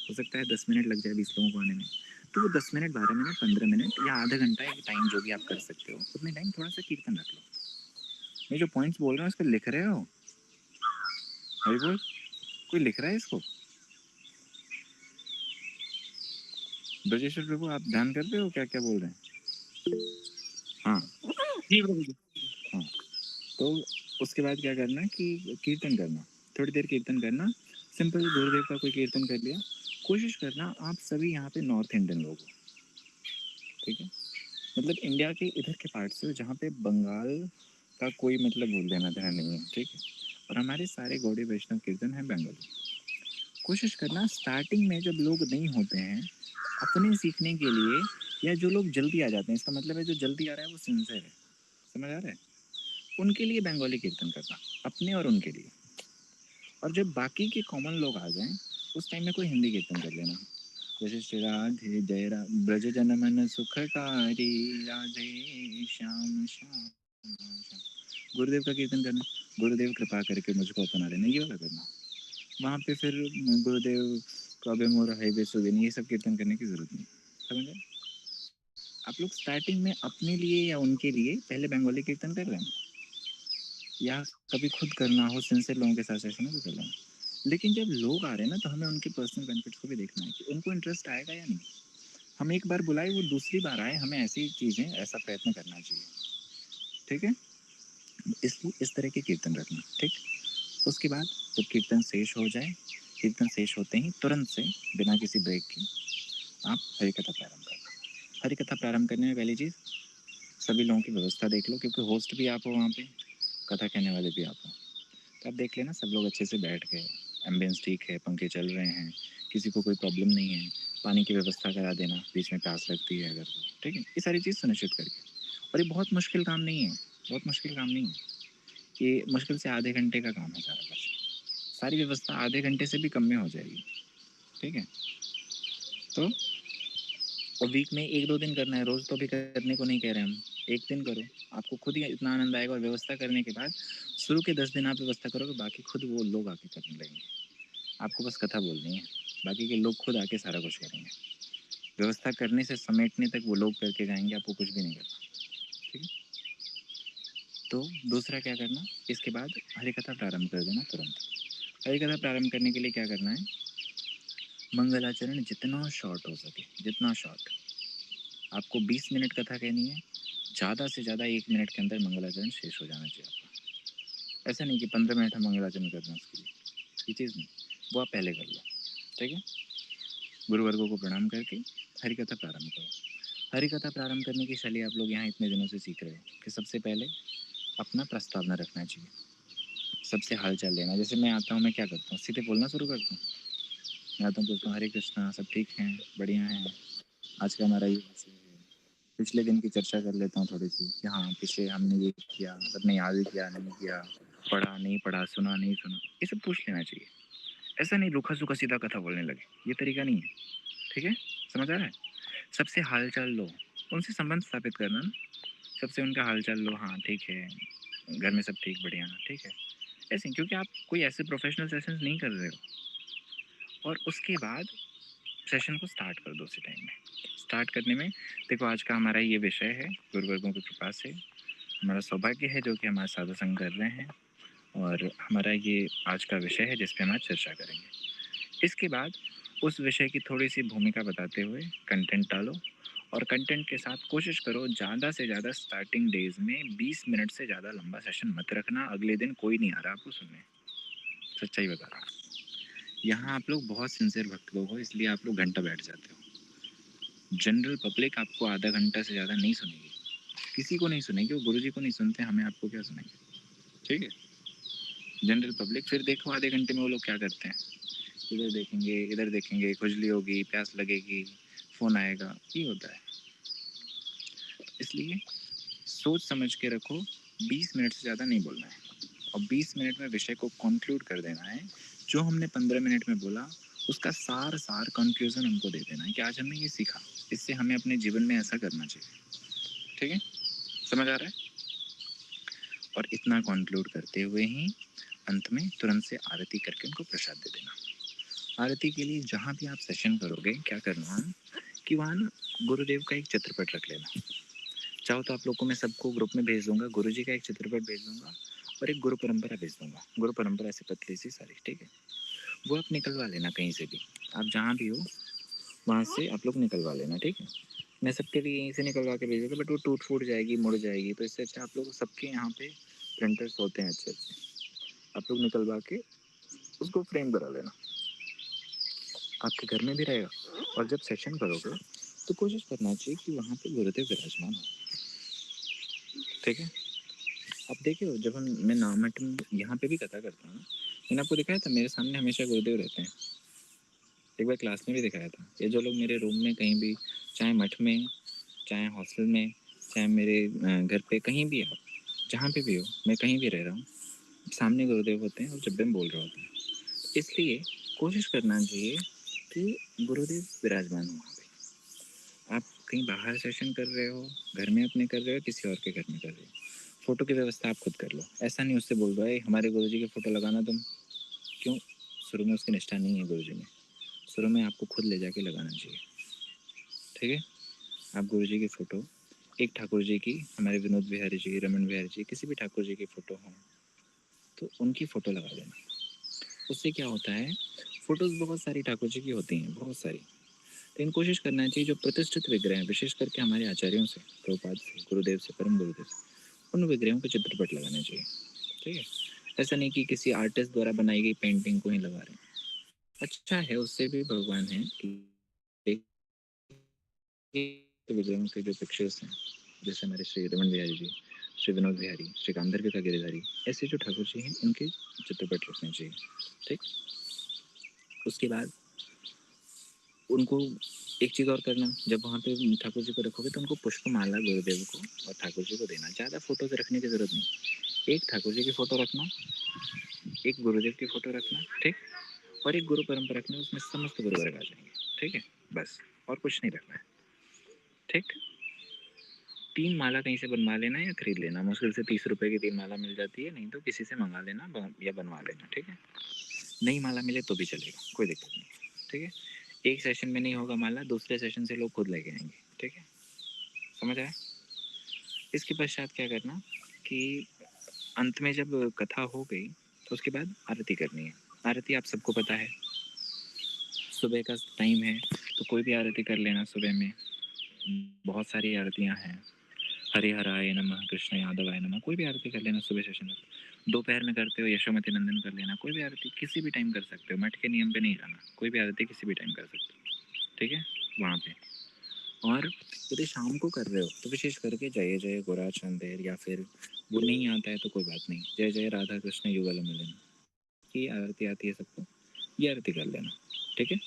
[SPEAKER 11] हो सकता है 10 मिनट लग जाए 20 लोगों को आने में, तो वो 10 मिनट 12 मिनट 15 मिनट या आधा घंटा एक टाइम जो भी आप कर सकते हो उतने टाइम थोड़ा सा कीर्तन रख लो। मैं जो पॉइंट्स बोल रहा हूँ इसको लिख रहे हो? अरे बोल, कोई लिख रहा है इसको? ब्रजेश्वर प्रभु आप ध्यान कर रहे हो क्या क्या बोल रहे हैं? हाँ
[SPEAKER 1] जी प्रभु जी।
[SPEAKER 11] हाँ, तो उसके बाद क्या करना कि कीर्तन करना, थोड़ी देर कीर्तन करना, सिंपल गुरुदेव का कोई कीर्तन कर लिया। कोशिश करना आप सभी यहाँ पे नॉर्थ इंडियन लोग हो, ठीक है, मतलब इंडिया के इधर के पार्ट से जहाँ पे बंगाल का कोई मतलब बोल देना देना नहीं है, ठीक है। और हमारे सारे गौड़ी वैष्णव कीर्तन है बंगाली। कोशिश करना स्टार्टिंग में जब लोग नहीं होते हैं अपने सीखने के लिए, या जो लोग जल्दी आ जाते हैं, इसका मतलब है जो जल्दी आ रहा है वो सिंसियर है, समझ आ रहा है, उनके लिए बंगाली कीर्तन करना, अपने और उनके लिए। और जब बाकी के कॉमन लोग आ जाएं उस टाइम में कोई हिंदी कीर्तन कर लेना, जैसे श्री राधे जय ब्रज जन मन सुखकारी राधे श्याम श्याम श्याम। गुरुदेव का कीर्तन करना, गुरुदेव कृपा करके मुझको अपना लेना, ये वाला करना। वहाँ पे फिर गुरुदेव कबे मोर हाईवे सुगेन, ये सब कीर्तन करने की जरूरत नहीं, समझे। आप लोग स्टार्टिंग में अपने लिए या उनके लिए पहले बंगाली कीर्तन कर लेना, या कभी खुद करना हो सिंसियर लोगों के साथ सेशन में तो कर लेना। लेकिन जब लोग आ रहे हैं ना तो हमें उनके पर्सनल बेनिफिट्स को भी देखना है कि उनको इंटरेस्ट आएगा या नहीं। हम एक बार बुलाए वो दूसरी बार आए, हमें ऐसी चीज़ें ऐसा प्रयत्न करना चाहिए, ठीक है। इसलिए इस तरह के कीर्तन रखना, ठीक। उसके बाद जब कीर्तन शेष हो जाए, कीर्तन शेष होते ही तुरंत से बिना किसी ब्रेक के आप हरि कथा प्रारंभ करना। हरि कथा प्रारंभ करने में पहली चीज़ सभी लोगों की व्यवस्था देख लो, क्योंकि होस्ट भी आप हो वहाँ पे, कथा कहने वाले भी आप हो, तो आप देख लेना सब लोग अच्छे से बैठ गए, एम्बियंस ठीक है, पंखे चल रहे हैं, किसी को कोई प्रॉब्लम नहीं है, पानी की व्यवस्था करा देना, बीच में प्यास लगती है अगर तो, ठीक है। ये सारी चीज़ सुनिश्चित करके। और ये बहुत मुश्किल काम नहीं है, बहुत मुश्किल काम नहीं है, ये मुश्किल से आधे घंटे का काम है सारा कुछ। सारी व्यवस्था आधे घंटे से भी कम में हो जाएगी, ठीक है। तो और वीक में 1-2 दिन करना है, रोज़ तो भी करने को नहीं कह रहे हम, एक दिन करो, आपको खुद ही इतना आनंद आएगा। और व्यवस्था करने के बाद शुरू के 10 दिन आप व्यवस्था करोगे, बाकी खुद वो लोग आके करने लगेंगे, आपको बस कथा बोलनी है, बाकी के लोग खुद आके सारा कुछ करेंगे। व्यवस्था करने से समेटने तक वो लोग करके जाएंगे, आपको कुछ भी नहीं करना, ठीक है। तो दूसरा क्या करना, इसके बाद हरि कथा प्रारंभ कर देना तुरंत। हरि कथा प्रारंभ करने के लिए क्या करना है, मंगलाचरण जितना शॉर्ट हो सके, जितना शॉर्ट। आपको 20 मिनट कथा कहनी है, ज़्यादा से ज़्यादा 1 मिनट के अंदर मंगलाचरण शेष हो जाना चाहिए आपका। ऐसा नहीं कि 15 मिनट हम मंगलाचरण करना है उसके लिए, ये चीज़ नहीं, वो आप पहले कर लो, ठीक है। गुरुवर्गों को प्रणाम करके हरि कथा प्रारंभ करो। हरि कथा प्रारंभ करने की शैली आप लोग यहाँ इतने दिनों से सीख रहे हो कि सबसे पहले अपना प्रस्तावना रखना चाहिए, सबसे हालचाल लेना। जैसे मैं आता हूँ, मैं क्या करता हूँ, सीधे बोलना शुरू करता हूँ। मैं आता हूँ, बोलता हूँ हरे कृष्णा, सब ठीक हैं, बढ़िया हैं, आज का हमारा ये विषय है, पिछले दिन की चर्चा कर लेता हूँ थोड़ी सी कि हाँ पिछले हमने ये किया, सबने याद किया नहीं किया, पढ़ा नहीं पढ़ा, सुना नहीं सुना, ये सब पूछ लेना चाहिए। ऐसा नहीं रूखा सूखा सीधा कथा बोलने लगे, ये तरीका नहीं है, ठीक है, समझ आ रहा है। सबसे हालचाल लो, उनसे संबंध स्थापित करना ना, सबसे उनका हालचाल लो, हाँ ठीक है, घर में सब ठीक, बढ़िया, ठीक है, ऐसे। क्योंकि आप कोई ऐसे प्रोफेशनल सेशंस नहीं कर रहे हो। और उसके बाद सेशन को स्टार्ट कर दो उसी टाइम में। स्टार्ट करने में देखो, आज का हमारा ये विषय है, गुरुवर्गों की कृपा से हमारा सौभाग्य है जो कि हमारे साधु संग कर रहे हैं, और हमारा ये आज का विषय है जिस पे हम आज चर्चा करेंगे। इसके बाद उस विषय की थोड़ी सी भूमिका बताते हुए कंटेंट डालो, और कंटेंट के साथ कोशिश करो ज़्यादा से ज़्यादा स्टार्टिंग डेज में 20 मिनट से ज़्यादा लंबा सेशन मत रखना। अगले दिन कोई नहीं आ रहा आपको सुनने, सच्चाई बता रहा हूँ। यहाँ आप लोग बहुत सिंसियर भक्त लोग हो, इसलिए आप लोग घंटा बैठ जाते हो। जनरल पब्लिक आपको आधा घंटा से ज़्यादा नहीं सुनेगी, किसी को नहीं सुनेगी, वो गुरुजी को नहीं सुनते, हमें आपको क्या सुनेंगे, ठीक है। जनरल पब्लिक फिर देखो आधे घंटे में वो लोग क्या करते हैं, इधर देखेंगे, खुजली होगी, प्यास लगेगी, फ़ोन आएगा, ये होता है। इसलिए सोच समझ के रखो, 20 मिनट से ज़्यादा नहीं बोलना है, और 20 मिनट में विषय को कंक्लूड कर देना है। जो हमने 15 मिनट में बोला उसका सार कंक्लूजन हमको दे देना है कि आज हमने ये सीखा, इससे हमें अपने जीवन में ऐसा करना चाहिए, ठीक है, समझ आ रहा है। और इतना कंक्लूड करते हुए ही अंत में तुरंत से आरती करके उनको प्रसाद दे देना। आरती के लिए जहाँ भी आप सेशन करोगे क्या करना है कि वहाँ ना गुरुदेव का एक चित्रपट रख लेना। चाहो तो आप लोग को मैं सबको ग्रुप में भेज दूंगा, गुरुजी का एक चित्रपट भेज दूंगा और एक गुरु परंपरा भेज दूंगा। गुरु परंपरा से पतली सी सारी, ठीक है, वो आप निकलवा लेना कहीं से भी, आप जहाँ भी हो वहाँ से आप लोग निकलवा लेना, ठीक है। मैं सबके लिए यहीं से निकलवा के भेज दूँगा, बट वो टूट फूट जाएगी, मुड़ जाएगी, तो इससे अच्छा आप लोग सबके यहाँ पे प्रिंटर्स होते हैं अच्छे अच्छे, आप लोग निकलवा के उसको फ्रेम करा लेना, आपके घर में भी रहेगा। और जब सेशन करोगे तो कोशिश करना चाहिए कि वहाँ पे गुरुदेव विराजमान हो। ठीक है, अब देखिए जब मैं नामठ में यहाँ पे भी कथा करता हूँ, मैंने आपको दिखाया था मेरे सामने हमेशा गुरुदेव रहते हैं। एक बार क्लास में भी दिखाया था। ये जो लोग मेरे रूम में कहीं भी, चाहे मठ में, चाहे हॉस्टल में, चाहे मेरे घर पे, कहीं भी आप जहाँ पे भी हो, मैं कहीं भी रह रहा हूँ, सामने गुरुदेव होते हैं और जब भी हम बोल रहे होते हैं। इसलिए कोशिश करना चाहिए कि गुरुदेव विराजमान हो वहाँ पे। आप कहीं बाहर सेशन कर रहे हो, घर में अपने कर रहे हो, किसी और के घर में कर रहे हो, फ़ोटो की व्यवस्था आप खुद कर लो। ऐसा नहीं उससे बोल रहा है हमारे गुरुजी की फ़ोटो लगाना तुम, क्यों? शुरू में उसकी निष्ठा नहीं है गुरुजी में, शुरू में आपको खुद ले जाके लगाना चाहिए। ठीक है, आप गुरुजी की फ़ोटो, एक ठाकुर जी की, हमारे विनोद बिहारी जी, रमन बिहारी जी, किसी भी ठाकुर जी की फ़ोटो हो तो उनकी फ़ोटो लगा देना। उससे क्या होता है, फ़ोटोज़ बहुत सारी ठाकुर जी की होती हैं, बहुत सारी, लेकिन कोशिश करना चाहिए जो प्रतिष्ठित विग्रह हैं, विशेष करके हमारे आचार्यों से, प्रभुपाद से, गुरुदेव से, परम गुरुदेव से, उन विग्रहों के चित्रपट लगाने चाहिए। ठीक है, ऐसा नहीं कि किसी आर्टिस्ट द्वारा बनाई गई पेंटिंग को ही लगा रहे हैं। अच्छा है, उससे भी भगवान है कि विग्रहों के जो पिक्चर्स हैं, जैसे हमारे श्री रमन बिहारी जी, श्री विनोद बिहारी, श्री गांधर्व का गिरिधारी, ऐसे जो ठाकुर जी हैं इनके चित्रपट रखने चाहिए। ठीक, उसके बाद उनको एक चीज़ और करना, जब वहाँ पे ठाकुर जी को रखोगे तो उनको पुष्पमाला गुरुदेव को और ठाकुर जी को देना। ज़्यादा फ़ोटोज़ रखने की ज़रूरत नहीं, एक ठाकुर जी की फ़ोटो रखना, एक गुरुदेव की फ़ोटो रखना, ठीक, और एक गुरु परंपरा रखना, उसमें समस्त गुरु वर्ग आ जाएंगे। ठीक है, बस, और कुछ नहीं रखना है। ठीक, 3 माला कहीं से बनवा लेना या खरीद लेना, मुश्किल से 30 रुपए की 3 माला मिल जाती है, नहीं तो किसी से मंगा लेना या बनवा लेना। ठीक है, नई माला मिले तो भी चलेगा, कोई दिक्कत नहीं। ठीक है, एक सेशन में नहीं होगा माला, दूसरे सेशन से लोग खुद लेके आएंगे। ठीक है, समझ आया? इसके पश्चात क्या करना कि अंत में जब कथा हो गई तो उसके बाद आरती करनी है। आरती आप सबको पता है, सुबह का टाइम है तो कोई भी आरती कर लेना। सुबह में बहुत सारी आरतियां हैं, हरिहराय नमः, कृष्ण यादवाय नमः, कोई भी आरती कर लेना सुबह सेशन में। दोपहर में करते हो यशोमती नंदन कर लेना, कोई भी आरती किसी भी टाइम कर सकते हो, मठ के नियम पे नहीं रहना, कोई भी आरती किसी भी टाइम कर सकते हो। ठीक है, वहाँ पे। और यदि शाम को कर रहे हो तो विशेष करके जय जय गोरा चंदेर, या फिर वो नहीं आता है तो कोई बात नहीं, जय जय राधा कृष्ण युगल मिलन की आरती आती है सबको, ये आरती कर लेना। ठीक है,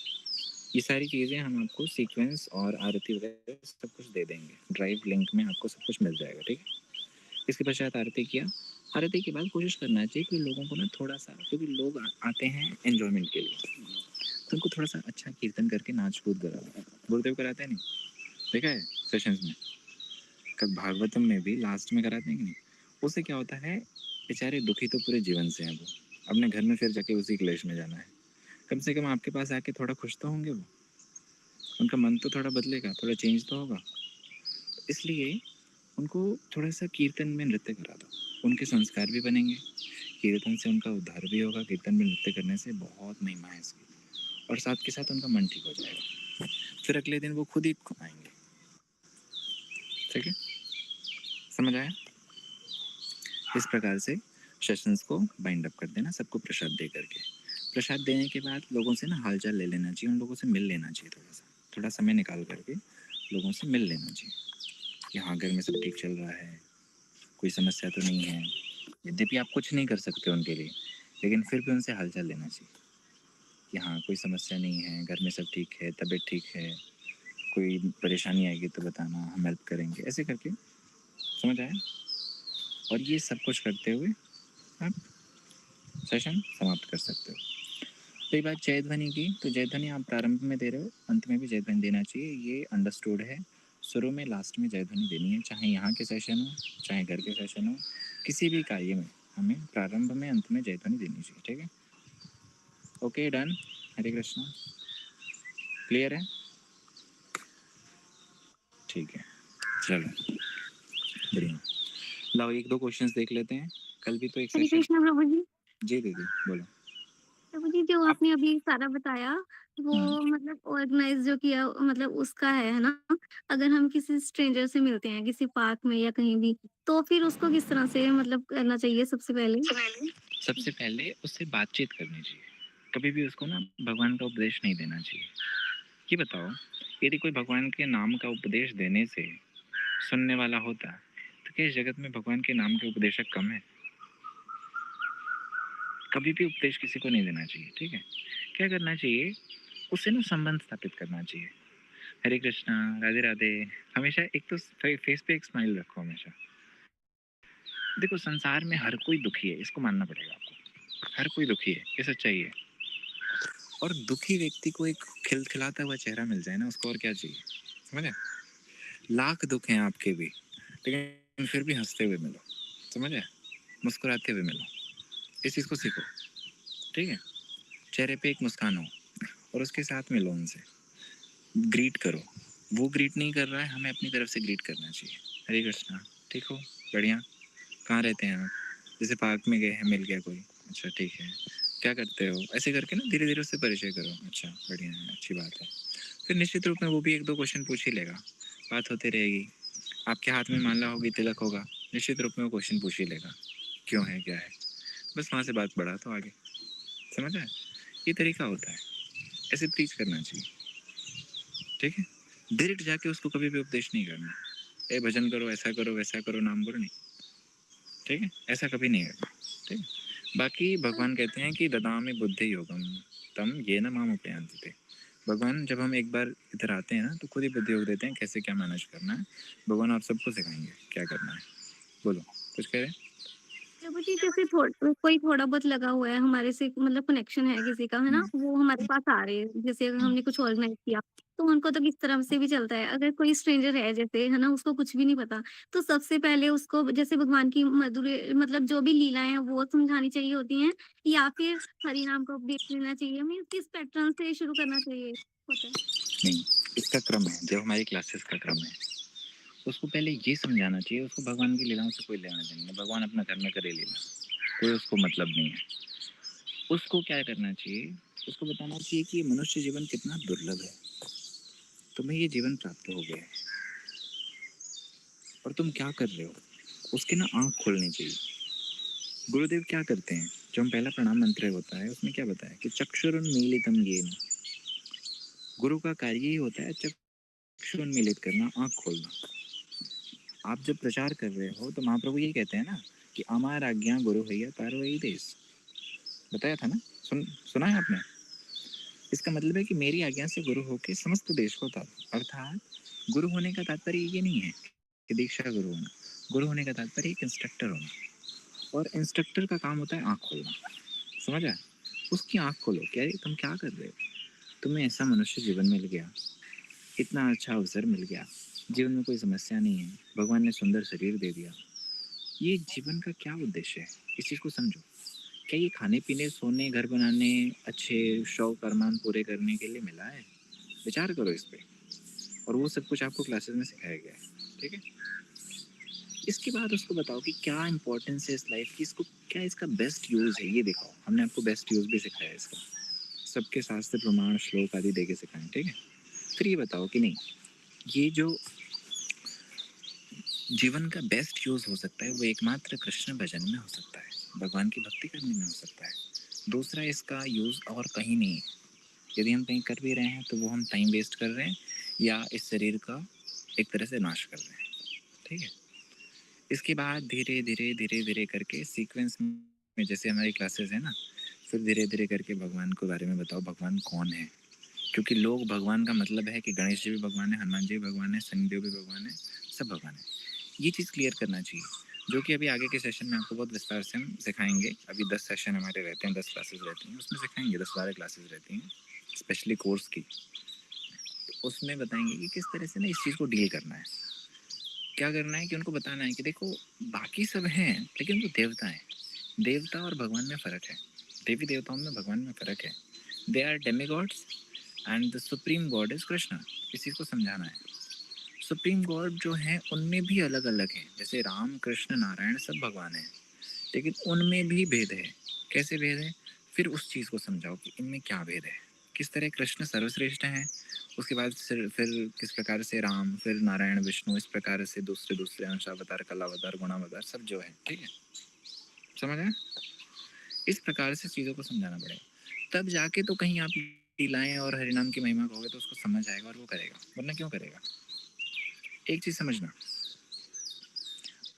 [SPEAKER 11] ये सारी चीज़ें हम आपको सीक्वेंस और आरती वगैरह सब कुछ दे देंगे, ड्राइव लिंक में आपको सब कुछ मिल जाएगा। ठीक है, इसके पश्चात आरती किया। आरती के बाद कोशिश करना चाहिए कि लोगों को ना थोड़ा सा, क्योंकि लोग आते हैं एन्जॉयमेंट के लिए, तो उनको थोड़ा सा अच्छा कीर्तन करके नाच कूद करा। गुरुदेव कराते हैं नहीं, देखा है सेशंस में, कब भागवतम में भी लास्ट में कराते हैं कि नहीं। उससे क्या होता है, बेचारे दुखी तो पूरे जीवन से हैं, वो अपने घर में फिर जाके उसी क्लेश में जाना है। कम से कम आपके पास आके थोड़ा खुश तो होंगे वो, उनका मन तो थोड़ा बदलेगा, थोड़ा चेंज तो होगा। इसलिए उनको थोड़ा सा कीर्तन में नृत्य करा दो, उनके संस्कार भी बनेंगे, कीर्तन से उनका उद्धार भी होगा। कीर्तन में नृत्य करने से बहुत महिमा है इसकी, और साथ के साथ उनका मन ठीक हो जाएगा, फिर अगले दिन वो खुद ही आएंगे। ठीक है, समझ आया? इस प्रकार से सेशंस को बाइंड अप कर देना, सबको प्रसाद दे करके। प्रसाद देने के बाद लोगों से ना हालचाल ले लेना चाहिए, उन लोगों से मिल लेना चाहिए, थोड़ा समय निकाल करके लोगों से मिल लेना चाहिए कि हाँ घर में सब ठीक चल रहा है, कोई समस्या तो नहीं है। यद्यपि आप कुछ नहीं कर सकते उनके लिए, लेकिन फिर भी उनसे हालचाल लेना चाहिए कि हाँ कोई समस्या नहीं है, घर में सब ठीक है, तबीयत ठीक है, कोई परेशानी आएगी तो बताना, हम हेल्प करेंगे, ऐसे करके। समझ आया? और ये सब कुछ करते हुए आप सेशन समाप्त कर सकते हो। रही बात जय ध्वनि की, तो जय ध्वनि आप प्रारंभ में दे रहे हो, अंत में भी जय ध्वनि देना चाहिए, ये अंडरस्टूड है। शुरू में लास्ट में जय ध्वनि देनी है, चाहे यहाँ के सेशन हो चाहे घर के सेशन हो, किसी भी कार्य में हमें प्रारंभ में अंत में जय ध्वनि देनी चाहिए। ठीक है, ओके, डन। हरे कृष्णा, क्लियर है? ठीक है, चलो बढ़िया। लाओ एक दो क्वेश्चंस देख लेते हैं, कल भी तो एक
[SPEAKER 13] हरे
[SPEAKER 11] सेशन।
[SPEAKER 13] कृष्णा प्रभु जी।
[SPEAKER 11] जी दीदी बोलो।
[SPEAKER 13] प्रभु जी जो आपने अभी सारा बताया वो मतलब ऑर्गेनाइज जो किया मतलब उसका है ना। अगर हम किसी स्ट्रेंजर से मिलते हैं किसी पार्क में या कहीं भी तो फिर उसको किस तरह से मतलब करना चाहिए सबसे पहले?
[SPEAKER 11] सबसे पहले उससे बातचीत करनी चाहिए, कभी भी उसको ना भगवान का उपदेश नहीं देना चाहिए। ये बताओ, यदि कोई भगवान के नाम का उपदेश देने से सुनने वाला होता तो क्या इस जगत में भगवान के नाम के उपदेशक कम है? कभी भी उपदेश किसी को नहीं देना चाहिए, ठीक है? क्या करना चाहिए, उससे ना संबंध स्थापित करना चाहिए। हरे कृष्णा, राधे राधे। हमेशा एक तो फेस पे एक स्माइल रखो हमेशा। देखो संसार में हर कोई दुखी है, इसको मानना पड़ेगा आपको। हर कोई दुखी है, ये सच्चाई है। और दुखी व्यक्ति को एक खिलखिलाता हुआ चेहरा मिल जाए ना, उसको और क्या चाहिए, समझे? लाख दुख हैं आपके भी, लेकिन फिर भी हंसते हुए मिलो, समझे? मुस्कुराते हुए मिलो, इस चीज़ को सीखो, ठीक है? चेहरे पे एक मुस्कान हो और उसके साथ मिलो, उनसे ग्रीट करो। वो ग्रीट नहीं कर रहा है, हमें अपनी तरफ से ग्रीट करना चाहिए। हरे कृष्णा, ठीक हो? बढ़िया। कहाँ रहते हैं आप? जैसे पार्क में गए हैं, मिल गया कोई, अच्छा ठीक है, क्या करते हो, ऐसे करके ना धीरे धीरे उससे परिचय करो। अच्छा बढ़िया है, अच्छी बात है। फिर निश्चित रूप में वो भी एक दो क्वेश्चन पूछ ही लेगा, बात होती रहेगी। आपके हाथ में माला होगी, तिलक होगा, निश्चित रूप में वो क्वेश्चन पूछ ही लेगा, क्यों है, क्या है। बस वहाँ से बात बढ़ा तो आगे, समझ आए? ये तरीका होता है, ऐसे प्लीज करना चाहिए, ठीक है? डायरेक्ट जाके उसको कभी भी उपदेश नहीं करना, ए भजन करो, ऐसा करो, वैसा करो, नाम करो, नहीं, ठीक है? ऐसा कभी नहीं करना, ठीक है? बाकी भगवान कहते हैं कि ददामि बुद्धि योगम तम ये न माम उपयांति थे। भगवान जब हम एक बार इधर आते हैं ना तो खुद ही बुद्धि योग देते हैं, कैसे क्या मैनेज करना है। भगवान आप सबको सिखाएंगे क्या करना है। बोलो, कुछ कह रहे हैं?
[SPEAKER 13] प्रभु जी जैसे कोई थोड़ा बहुत लगा हुआ है हमारे से, मतलब कनेक्शन है किसी का, है ना, वो हमारे पास आ रहे हैं, जैसे अगर हमने कुछ ऑर्गेनाइज किया तो उनको तो किस तरह से भी चलता है। अगर कोई स्ट्रेंजर है जैसे, है ना, उसको कुछ भी नहीं पता, तो सबसे पहले उसको जैसे भगवान की मधुर, मतलब जो भी लीलाएं हैं वो समझानी चाहिए होती हैं, या फिर हरि नाम का उपदेश देना चाहिए, हमें किस पैटर्न से शुरू करना चाहिए होता है?
[SPEAKER 11] नहीं, इसका क्रम है, जो हमारी क्लासेस का क्रम है, उसको पहले ये समझाना चाहिए, उसको भगवान की लीलाओं से कोई लेना देना नहीं। भगवान अपना घर में करे लीला, कोई उसको मतलब नहीं है। उसको क्या करना चाहिए, उसको बताना चाहिए कि ये मनुष्य जीवन कितना दुर्लभ है, तुम्हें ये जीवन प्राप्त हो गया है और तुम क्या कर रहे हो, उसके ना आँख खोलनी चाहिए। गुरुदेव क्या करते हैं, जो हम पहला प्रणाम मंत्र होता है उसमें क्या बताया कि चक्षुरुन्मीलितम येन, गुरु का कार्य ही होता है चक्षुरुन्मीलित करना, आँख खोलना। आप जब प्रचार कर रहे हो तो महाप्रभु ये कहते हैं ना कि अमार आज्ञा गुरु हैया तारो ही देश, बताया था ना, सुना है आपने? इसका मतलब है कि मेरी आज्ञा से गुरु होके समस्त देश को तारो। अर्थात गुरु होने का तात्पर्य ये नहीं है कि दीक्षा गुरु होना, गुरु होने का तात्पर्य एक इंस्ट्रक्टर होना, और इंस्ट्रक्टर का काम होता है आँख खोलना, समझ आया? उसकी आँख खोलो, क्या तुम क्या कर रहे हो, तुम्हें ऐसा मनुष्य जीवन मिल गया, इतना अच्छा अवसर मिल गया, जीवन में कोई समस्या नहीं है, भगवान ने सुंदर शरीर दे दिया, ये जीवन का क्या उद्देश्य है, इस चीज़ को समझो। क्या ये खाने पीने, सोने, घर बनाने, अच्छे शौक अरमान पूरे करने के लिए मिला है? विचार करो इस पे, और वो सब कुछ आपको क्लासेस में सिखाया गया है, ठीक है? इसके बाद उसको बताओ कि क्या इंपॉर्टेंस है इस लाइफ की, इसको क्या इसका बेस्ट यूज़ है, ये दिखाओ। हमने आपको बेस्ट यूज़ भी सिखाया है इसका, सबके शास्त्र प्रमाण श्लोक आदि दे के सिखाएं, ठीक है? फिर ये बताओ कि नहीं, ये जो जीवन का बेस्ट यूज़ हो सकता है वो एकमात्र कृष्ण भजन में हो सकता है, भगवान की भक्ति करने में हो सकता है। दूसरा इसका यूज़ और कहीं नहीं है। यदि हम कहीं कर भी रहे हैं तो वो हम टाइम वेस्ट कर रहे हैं या इस शरीर का एक तरह से नाश कर रहे हैं, ठीक है? इसके बाद धीरे धीरे धीरे धीरे करके सीक्वेंस में, जैसे हमारी क्लासेस है ना, फिर धीरे धीरे करके भगवान के बारे में बताओ, भगवान कौन है। क्योंकि लोग भगवान का मतलब है कि गणेश जी भी भगवान है, हनुमान जी भी भगवान है, शनिदेव भी भगवान है, सब भगवान है। ये चीज़ क्लियर करना चाहिए, जो कि अभी आगे के सेशन में आपको बहुत विस्तार से हम सिखाएंगे। अभी 10 सेशन हमारे रहते हैं, 10 क्लासेस रहती हैं, उसमें सिखाएंगे, 10-12 क्लासेस रहती हैं स्पेशली कोर्स की। तो उसमें बताएंगे कि किस तरह से ना इस चीज़ को डील करना है, क्या करना है, कि उनको बताना है कि देखो बाकी सब हैं लेकिन वो देवता हैं, देवता और भगवान में फ़र्क है, देवी देवताओं में भगवान में फ़र्क है। They are demigods and the supreme God is Krishna. इस चीज़ को समझाना है। सुप्रीम गॉड जो हैं उनमें भी अलग अलग हैं, जैसे राम, कृष्ण, नारायण सब भगवान हैं, लेकिन उनमें भी भेद है। कैसे भेद है, फिर उस चीज़ को समझाओ कि इनमें क्या भेद है, किस तरह कृष्ण सर्वश्रेष्ठ हैं, उसके बाद फिर किस प्रकार से राम, फिर नारायण, विष्णु, इस प्रकार से दूसरे दूसरे अंशावतार, कलावतार, गुणावतार सब जो है, ठीक है? समझ आया? इस प्रकार से चीज़ों को समझाना पड़ेगा, तब जाके तो कहीं आप लीलाएं और हरिनाम की महिमा कहोगे तो उसको समझ आएगा और वो करेगा, वरना क्यों करेगा। एक चीज समझना,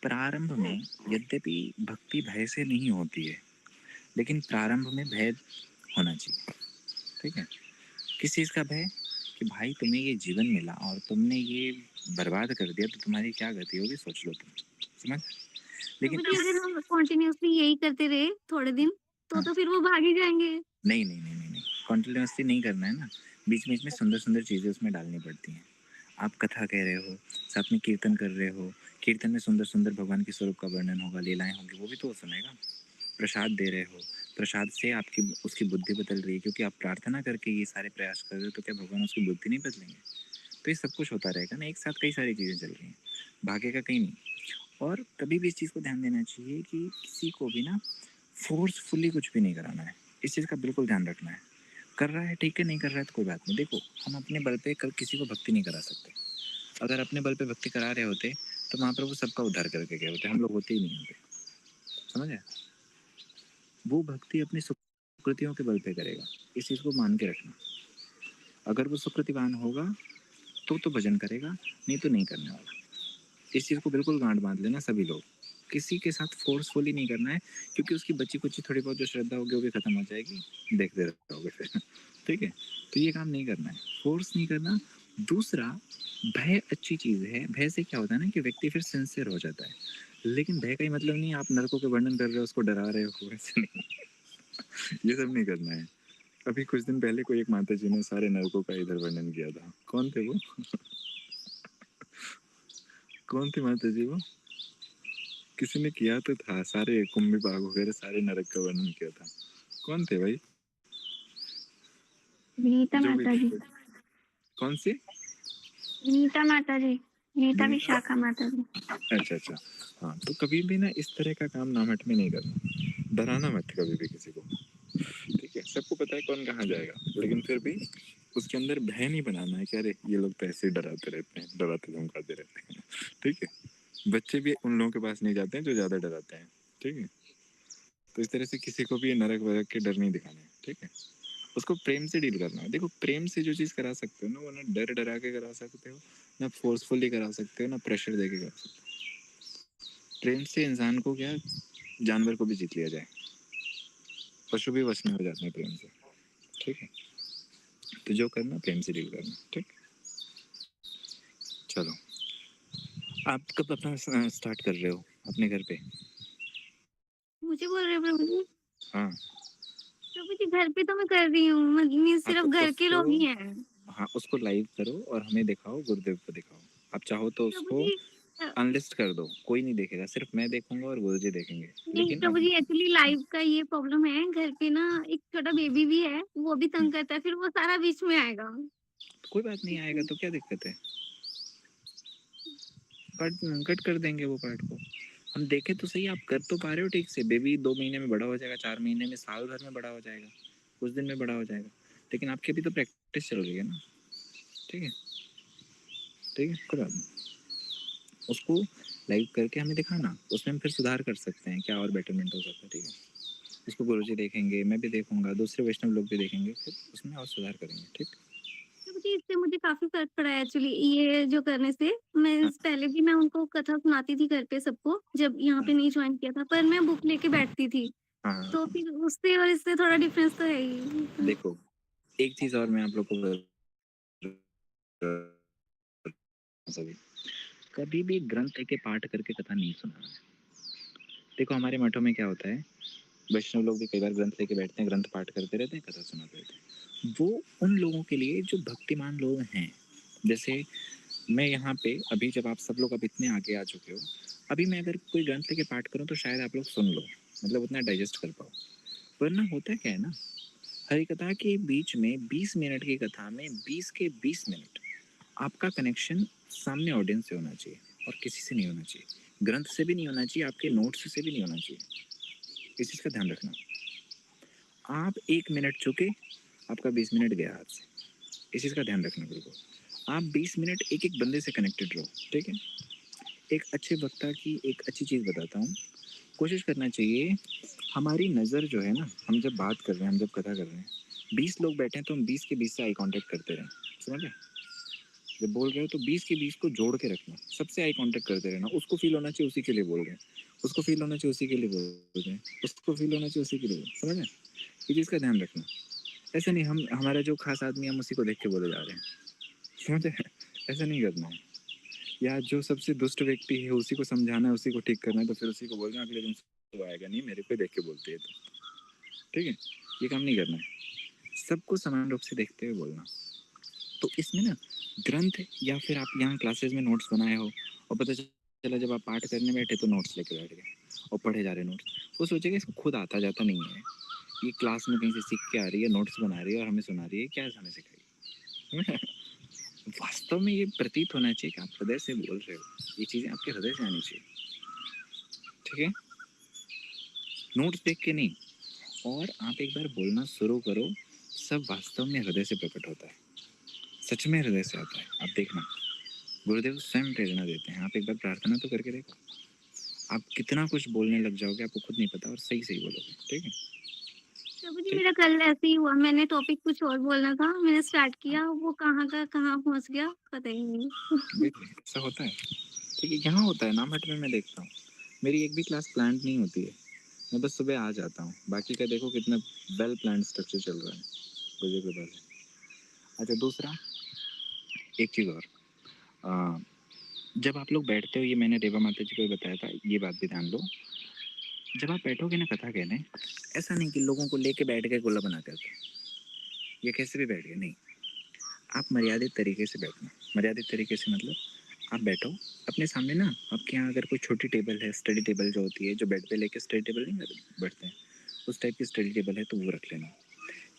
[SPEAKER 11] प्रारंभ में यद्यपि भक्ति भय से नहीं होती है, लेकिन प्रारंभ में भय होना चाहिए। ठीक है, किस चीज़ का भय कि भाई तुम्हें ये जीवन मिला और तुमने ये बर्बाद कर दिया तो तुम्हारी क्या गति होगी, सोच लो तुम, समझ। लेकिन
[SPEAKER 13] प्रभु जी अगर हम कंटिन्यूअसली यही करते रहे थोड़े दिन तो फिर वो भाग ही जाएंगे।
[SPEAKER 11] नहीं नहीं नहीं नहीं नहीं, कंटिन्यूसली नहीं करना है ना, बीच बीच में सुंदर सुंदर चीज़ें उसमें डालनी पड़ती हैं। आप कथा कह रहे हो, साथ में कीर्तन कर रहे हो, कीर्तन में सुंदर सुंदर भगवान के स्वरूप का वर्णन होगा, लीलाएं होंगी, वो भी तो सुनेगा। प्रसाद दे रहे हो, प्रसाद से आपकी उसकी बुद्धि बदल रही है, क्योंकि आप प्रार्थना करके ये सारे प्रयास कर रहे हो, तो क्या भगवान उसकी बुद्धि नहीं बदलेंगे। तो ये सब कुछ होता रहेगा ना, एक साथ कई सारी चीज़ें चल रही हैं, भागेगा कहीं नहीं। और कभी भी इस चीज़ को ध्यान देना चाहिए कि किसी को भी ना फोर्सफुली कुछ भी नहीं कराना है, इस चीज़ का बिल्कुल ध्यान रखना है। कर रहा है ठीक है, नहीं कर रहा है तो कोई बात नहीं। देखो, हम अपने बल पे किसी को भक्ति नहीं करा सकते। अगर अपने बल पे भक्ति करा रहे होते तो महाप्रभु सबका उद्धार करके गए होते, हम लोग होते ही नहीं होते, समझे। वो भक्ति अपनी सुकृतियों के बल पे करेगा, इस चीज़ को मान के रखना। अगर वो सुकृतिवान होगा तो भजन करेगा, नहीं तो नहीं करने वाला। इस चीज़ को बिल्कुल गांठ बांध लेना सभी लोग, किसी के साथ फोर्सफुली नहीं करना है, क्योंकि उसकी बच्ची कुछ थोड़ी बहुत जो श्रद्धा होगी वो भी खत्म हो जाएगी, देखते रहोगे फिर। ठीक है, तो ये काम नहीं करना है, फोर्स नहीं करना। दूसरा, भय अच्छी चीज़ है। भय से क्या होता है ना कि व्यक्ति फिर सिंसियर हो जाता है, लेकिन भय का ही मतलब नहीं आप नरकों के वर्णन कर रहे हो, उसको डरा रहे हो, ऐसे नहीं। ये सब नहीं करना है। अभी कुछ दिन पहले कोई एक माता जी ने सारे नरकों का इधर वर्णन किया था। कौन थे वो? कौन थी माता जी वो? किसी ने किया तो था, सारे कुंभी बाग वगैरह सारे नरक का वर्णन किया था। कौन थे भाई?
[SPEAKER 13] विनीता
[SPEAKER 11] जो भी
[SPEAKER 13] माता जी।
[SPEAKER 11] कौन सी?
[SPEAKER 13] विनीता माता जी, विनीता
[SPEAKER 11] विनीता?
[SPEAKER 13] विशाखा माता जी।
[SPEAKER 11] अच्छा अच्छा, हाँ। तो कभी भी ना इस तरह का काम नामठ में नहीं करना, डराना मत कभी भी किसी को। ठीक है, सबको पता है कौन कहाँ जाएगा, लेकिन फिर भी उसके अंदर भय नहीं बनाना है कि अरे ये लोग तो ऐसे ही डराते रहते हैं, डराते धमकाते रहते हैं। ठीक है, बच्चे भी उन लोगों के पास नहीं जाते हैं जो ज्यादा डराते हैं। ठीक है, तो इस तरह से किसी को भी नरक वरक के डर नहीं दिखाना है। ठीक है, उसको प्रेम से डील करना है। देखो, प्रेम से जो चीज़ करा सकते हो ना, वो ना डर डरा के करा सकते हो, ना फोर्सफुली करा सकते हो, ना प्रेशर दे के करा सकते हो। प्रेम से इंसान को क्या, जानवर को भी जीत लिया जाए, पशु भी वश में हो जाते हैं प्रेम से। ठीक है, तो जो करना प्रेम से डील करना। ठीक, चलो, आप कब अपना स्टार्ट कर रहे हो अपने घर पे?
[SPEAKER 13] मुझे बोल रहे हो प्रभु जी?
[SPEAKER 11] हाँ
[SPEAKER 13] प्रभु जी घर पे तो मैं कर रही हूँ, मतलब
[SPEAKER 11] हाँ,
[SPEAKER 13] सिर्फ
[SPEAKER 11] तो
[SPEAKER 13] घर के लोग ही
[SPEAKER 11] उसको,
[SPEAKER 13] हैं।
[SPEAKER 11] हाँ उसको लाइव करो और हमें दिखाओ, गुरुदेव को दिखाओ। आप चाहो तो
[SPEAKER 13] प्रभु
[SPEAKER 11] उसको
[SPEAKER 13] जी
[SPEAKER 11] अनलिस्ट कर दो, कोई नहीं देखेगा, सिर्फ मैं देखूंगा और गुरुजी देखेंगे।
[SPEAKER 13] नहीं
[SPEAKER 11] लेकिन
[SPEAKER 13] प्रभु
[SPEAKER 11] आप,
[SPEAKER 13] जी, एक्चुअली लाइव का ये प्रॉब्लम है, घर पे ना एक छोटा बेबी भी है, वो भी तंग करता है, फिर वो सारा बीच में आएगा।
[SPEAKER 11] कोई बात नहीं, आएगा तो क्या दिक्कत है, कट कट कर देंगे वो पार्ट को। हम देखें तो सही, आप कर तो पा रहे हो ठीक से। बेबी 2 महीने में बड़ा हो जाएगा, 4 महीने में, साल भर में बड़ा हो जाएगा, कुछ दिन में बड़ा हो जाएगा, लेकिन आपकी अभी तो प्रैक्टिस चल रही है ना। ठीक है, ठीक है, कोई बात नहीं। उसको लाइव करके हमें दिखाना, उसमें हम फिर सुधार कर सकते हैं, क्या और बेटरमेंट हो सकता है। ठीक है, इसको गुरुजी देखेंगे, मैं भी देखूंगा, दूसरे वैष्णव लोग भी देखेंगे, फिर उसमें और सुधार करेंगे। ठीक,
[SPEAKER 13] प्रभु जी इससे मुझे काफी फर्क पड़ा है एक्चुअली, ये जो करने से। मैं पहले भी मैं उनको कथा सुनाती थी घर पे सबको, जब यहाँ पे नहीं ज्वाइन किया था, पर मैं बुक लेके बैठती थी,
[SPEAKER 11] हाँ
[SPEAKER 13] तो फिर उससे और इससे थोड़ा डिफरेंस तो है ही।
[SPEAKER 11] देखो, एक चीज और मैं आप लोग को सभी, कभी भी ग्रंथ के पाठ करके कथा नहीं सुनाना है। देखो, हमारे मठों में क्या होता है, वैष्णव लोग भी कई बार ग्रंथ लेके बैठते हैं, ग्रंथ पाठ करते रहते हैं, कथा सुनाते रहते हैं। वो उन लोगों के लिए जो भक्तिमान लोग हैं, जैसे मैं यहाँ पे अभी, जब आप सब लोग अब इतने आगे आ चुके हो, अभी मैं अगर कोई ग्रंथ लेके पाठ करूँ तो शायद आप लोग सुन लो, मतलब उतना डाइजेस्ट कर पाओ। वरना होता क्या है ना, हरि कथा के बीच में 20 मिनट की कथा में 20 के 20 मिनट आपका कनेक्शन सामने ऑडियंस से होना चाहिए, और किसी से नहीं होना चाहिए, ग्रंथ से भी नहीं होना चाहिए, आपके नोट्स से भी नहीं होना चाहिए। इस चीज़ का ध्यान रखना। आप 1 मिनट चुके, आपका 20 मिनट गया हाथ से, इस चीज़ का ध्यान रखना बिल्कुल। आप 20 मिनट एक एक बंदे से कनेक्टेड रहो। ठीक है, एक अच्छे वक्ता की एक अच्छी चीज़ बताता हूँ, कोशिश करना चाहिए हमारी नज़र जो है ना, हम जब बात कर रहे हैं, हम जब कथा कर रहे हैं, 20 लोग बैठे हैं तो हम 20 के 20 से आई कांटेक्ट करते रहें, समझ रहे? जब बोल रहे हो तो 20 के 20 को जोड़ के रखना, सबसे आई कांटेक्ट करते रहना, उसको फील होना चाहिए उसी के लिए बोल रहे हैं, उसको फील होना चाहिए उसी के लिए बोल रहे हैं, उसको फील होना चाहिए उसी के लिए, समझ रहे? ये चीज़ का ध्यान रखना। ऐसा नहीं हम हमारा जो खास आदमी हम उसी को देख के बोले जा रहे हैं, समझ रहे? ऐसा नहीं करना है। या जो सबसे दुष्ट व्यक्ति है उसी को समझाना है, उसी को ठीक करना है, तो फिर उसी को बोलना अगले दिन तो आएगा नहीं, मेरे को देख के बोलते है तो, ठीक है? ये काम नहीं करना है, सबको समान रूप से देखते हुए बोलना। तो इसमें ना ग्रंथ या फिर आप यहाँ क्लासेस में नोट्स बनाए हो और पता चला जब आप पाठ करने बैठे तो नोट्स लेके बैठ गए और पढ़े जा रहे नोट्स, वो सोचेगा इसको खुद आता जाता नहीं है, ये क्लास में कहीं से सीख के आ रही है, नोट्स बना रही है और हमें सुना रही है, क्या हमें सिखाई? वास्तव में ये प्रतीत होना चाहिए कि आप हृदय से बोल रहे हो, ये चीज़ें आपके हृदय से आनी चाहिए, ठीक है? नोट्स देख के नहीं। और आप एक बार बोलना शुरू करो, सब वास्तव में हृदय से प्रकट होता है, सच में हृदय से आता है। आप देखना गुरुदेव स्वयं प्रेरणा देते हैं, आप एक बार प्रार्थना तो करके देखो, आप कितना कुछ बोलने लग जाओगे आपको खुद नहीं पता, और सही सही बोलोगे, ठीक है?
[SPEAKER 13] प्रभु जी मेरा कल ऐसे ही हुआ, मैंने टॉपिक कुछ और बोलना था, मैंने स्टार्ट किया, वो कहाँ का कहाँ पहुंच गया पता ही नहीं।
[SPEAKER 11] देखिए ऐसा होता है, ठीक है? यहाँ होता है नाम हट में, मैं देखता हूँ मेरी एक भी क्लास प्लान नहीं होती है, मैं बस सुबह आ जाता हूँ, बाकी का देखो कितना वेल प्लान स्ट्रक्चर चल रहा है गुरु के पास। अच्छा दूसरा एक चीज़ और, जब आप लोग बैठते हो, ये मैंने रेवा माता जी को भी बताया था, ये बात भी ध्यान लो, जब आप बैठोगे ना कथा कहने, ऐसा नहीं कि लोगों को लेके बैठ गए गोला बना करके या कैसे भी बैठ गए, नहीं, आप मर्यादित तरीके से बैठना। मर्यादित तरीके से मतलब आप बैठो, अपने सामने ना आपके यहाँ अगर कोई छोटी टेबल है, स्टडी टेबल जो होती है, जो बेड पे लेके स्टडी टेबल नहीं बैठते हैं, उस टाइप की स्टडी टेबल है तो वो रख लेना,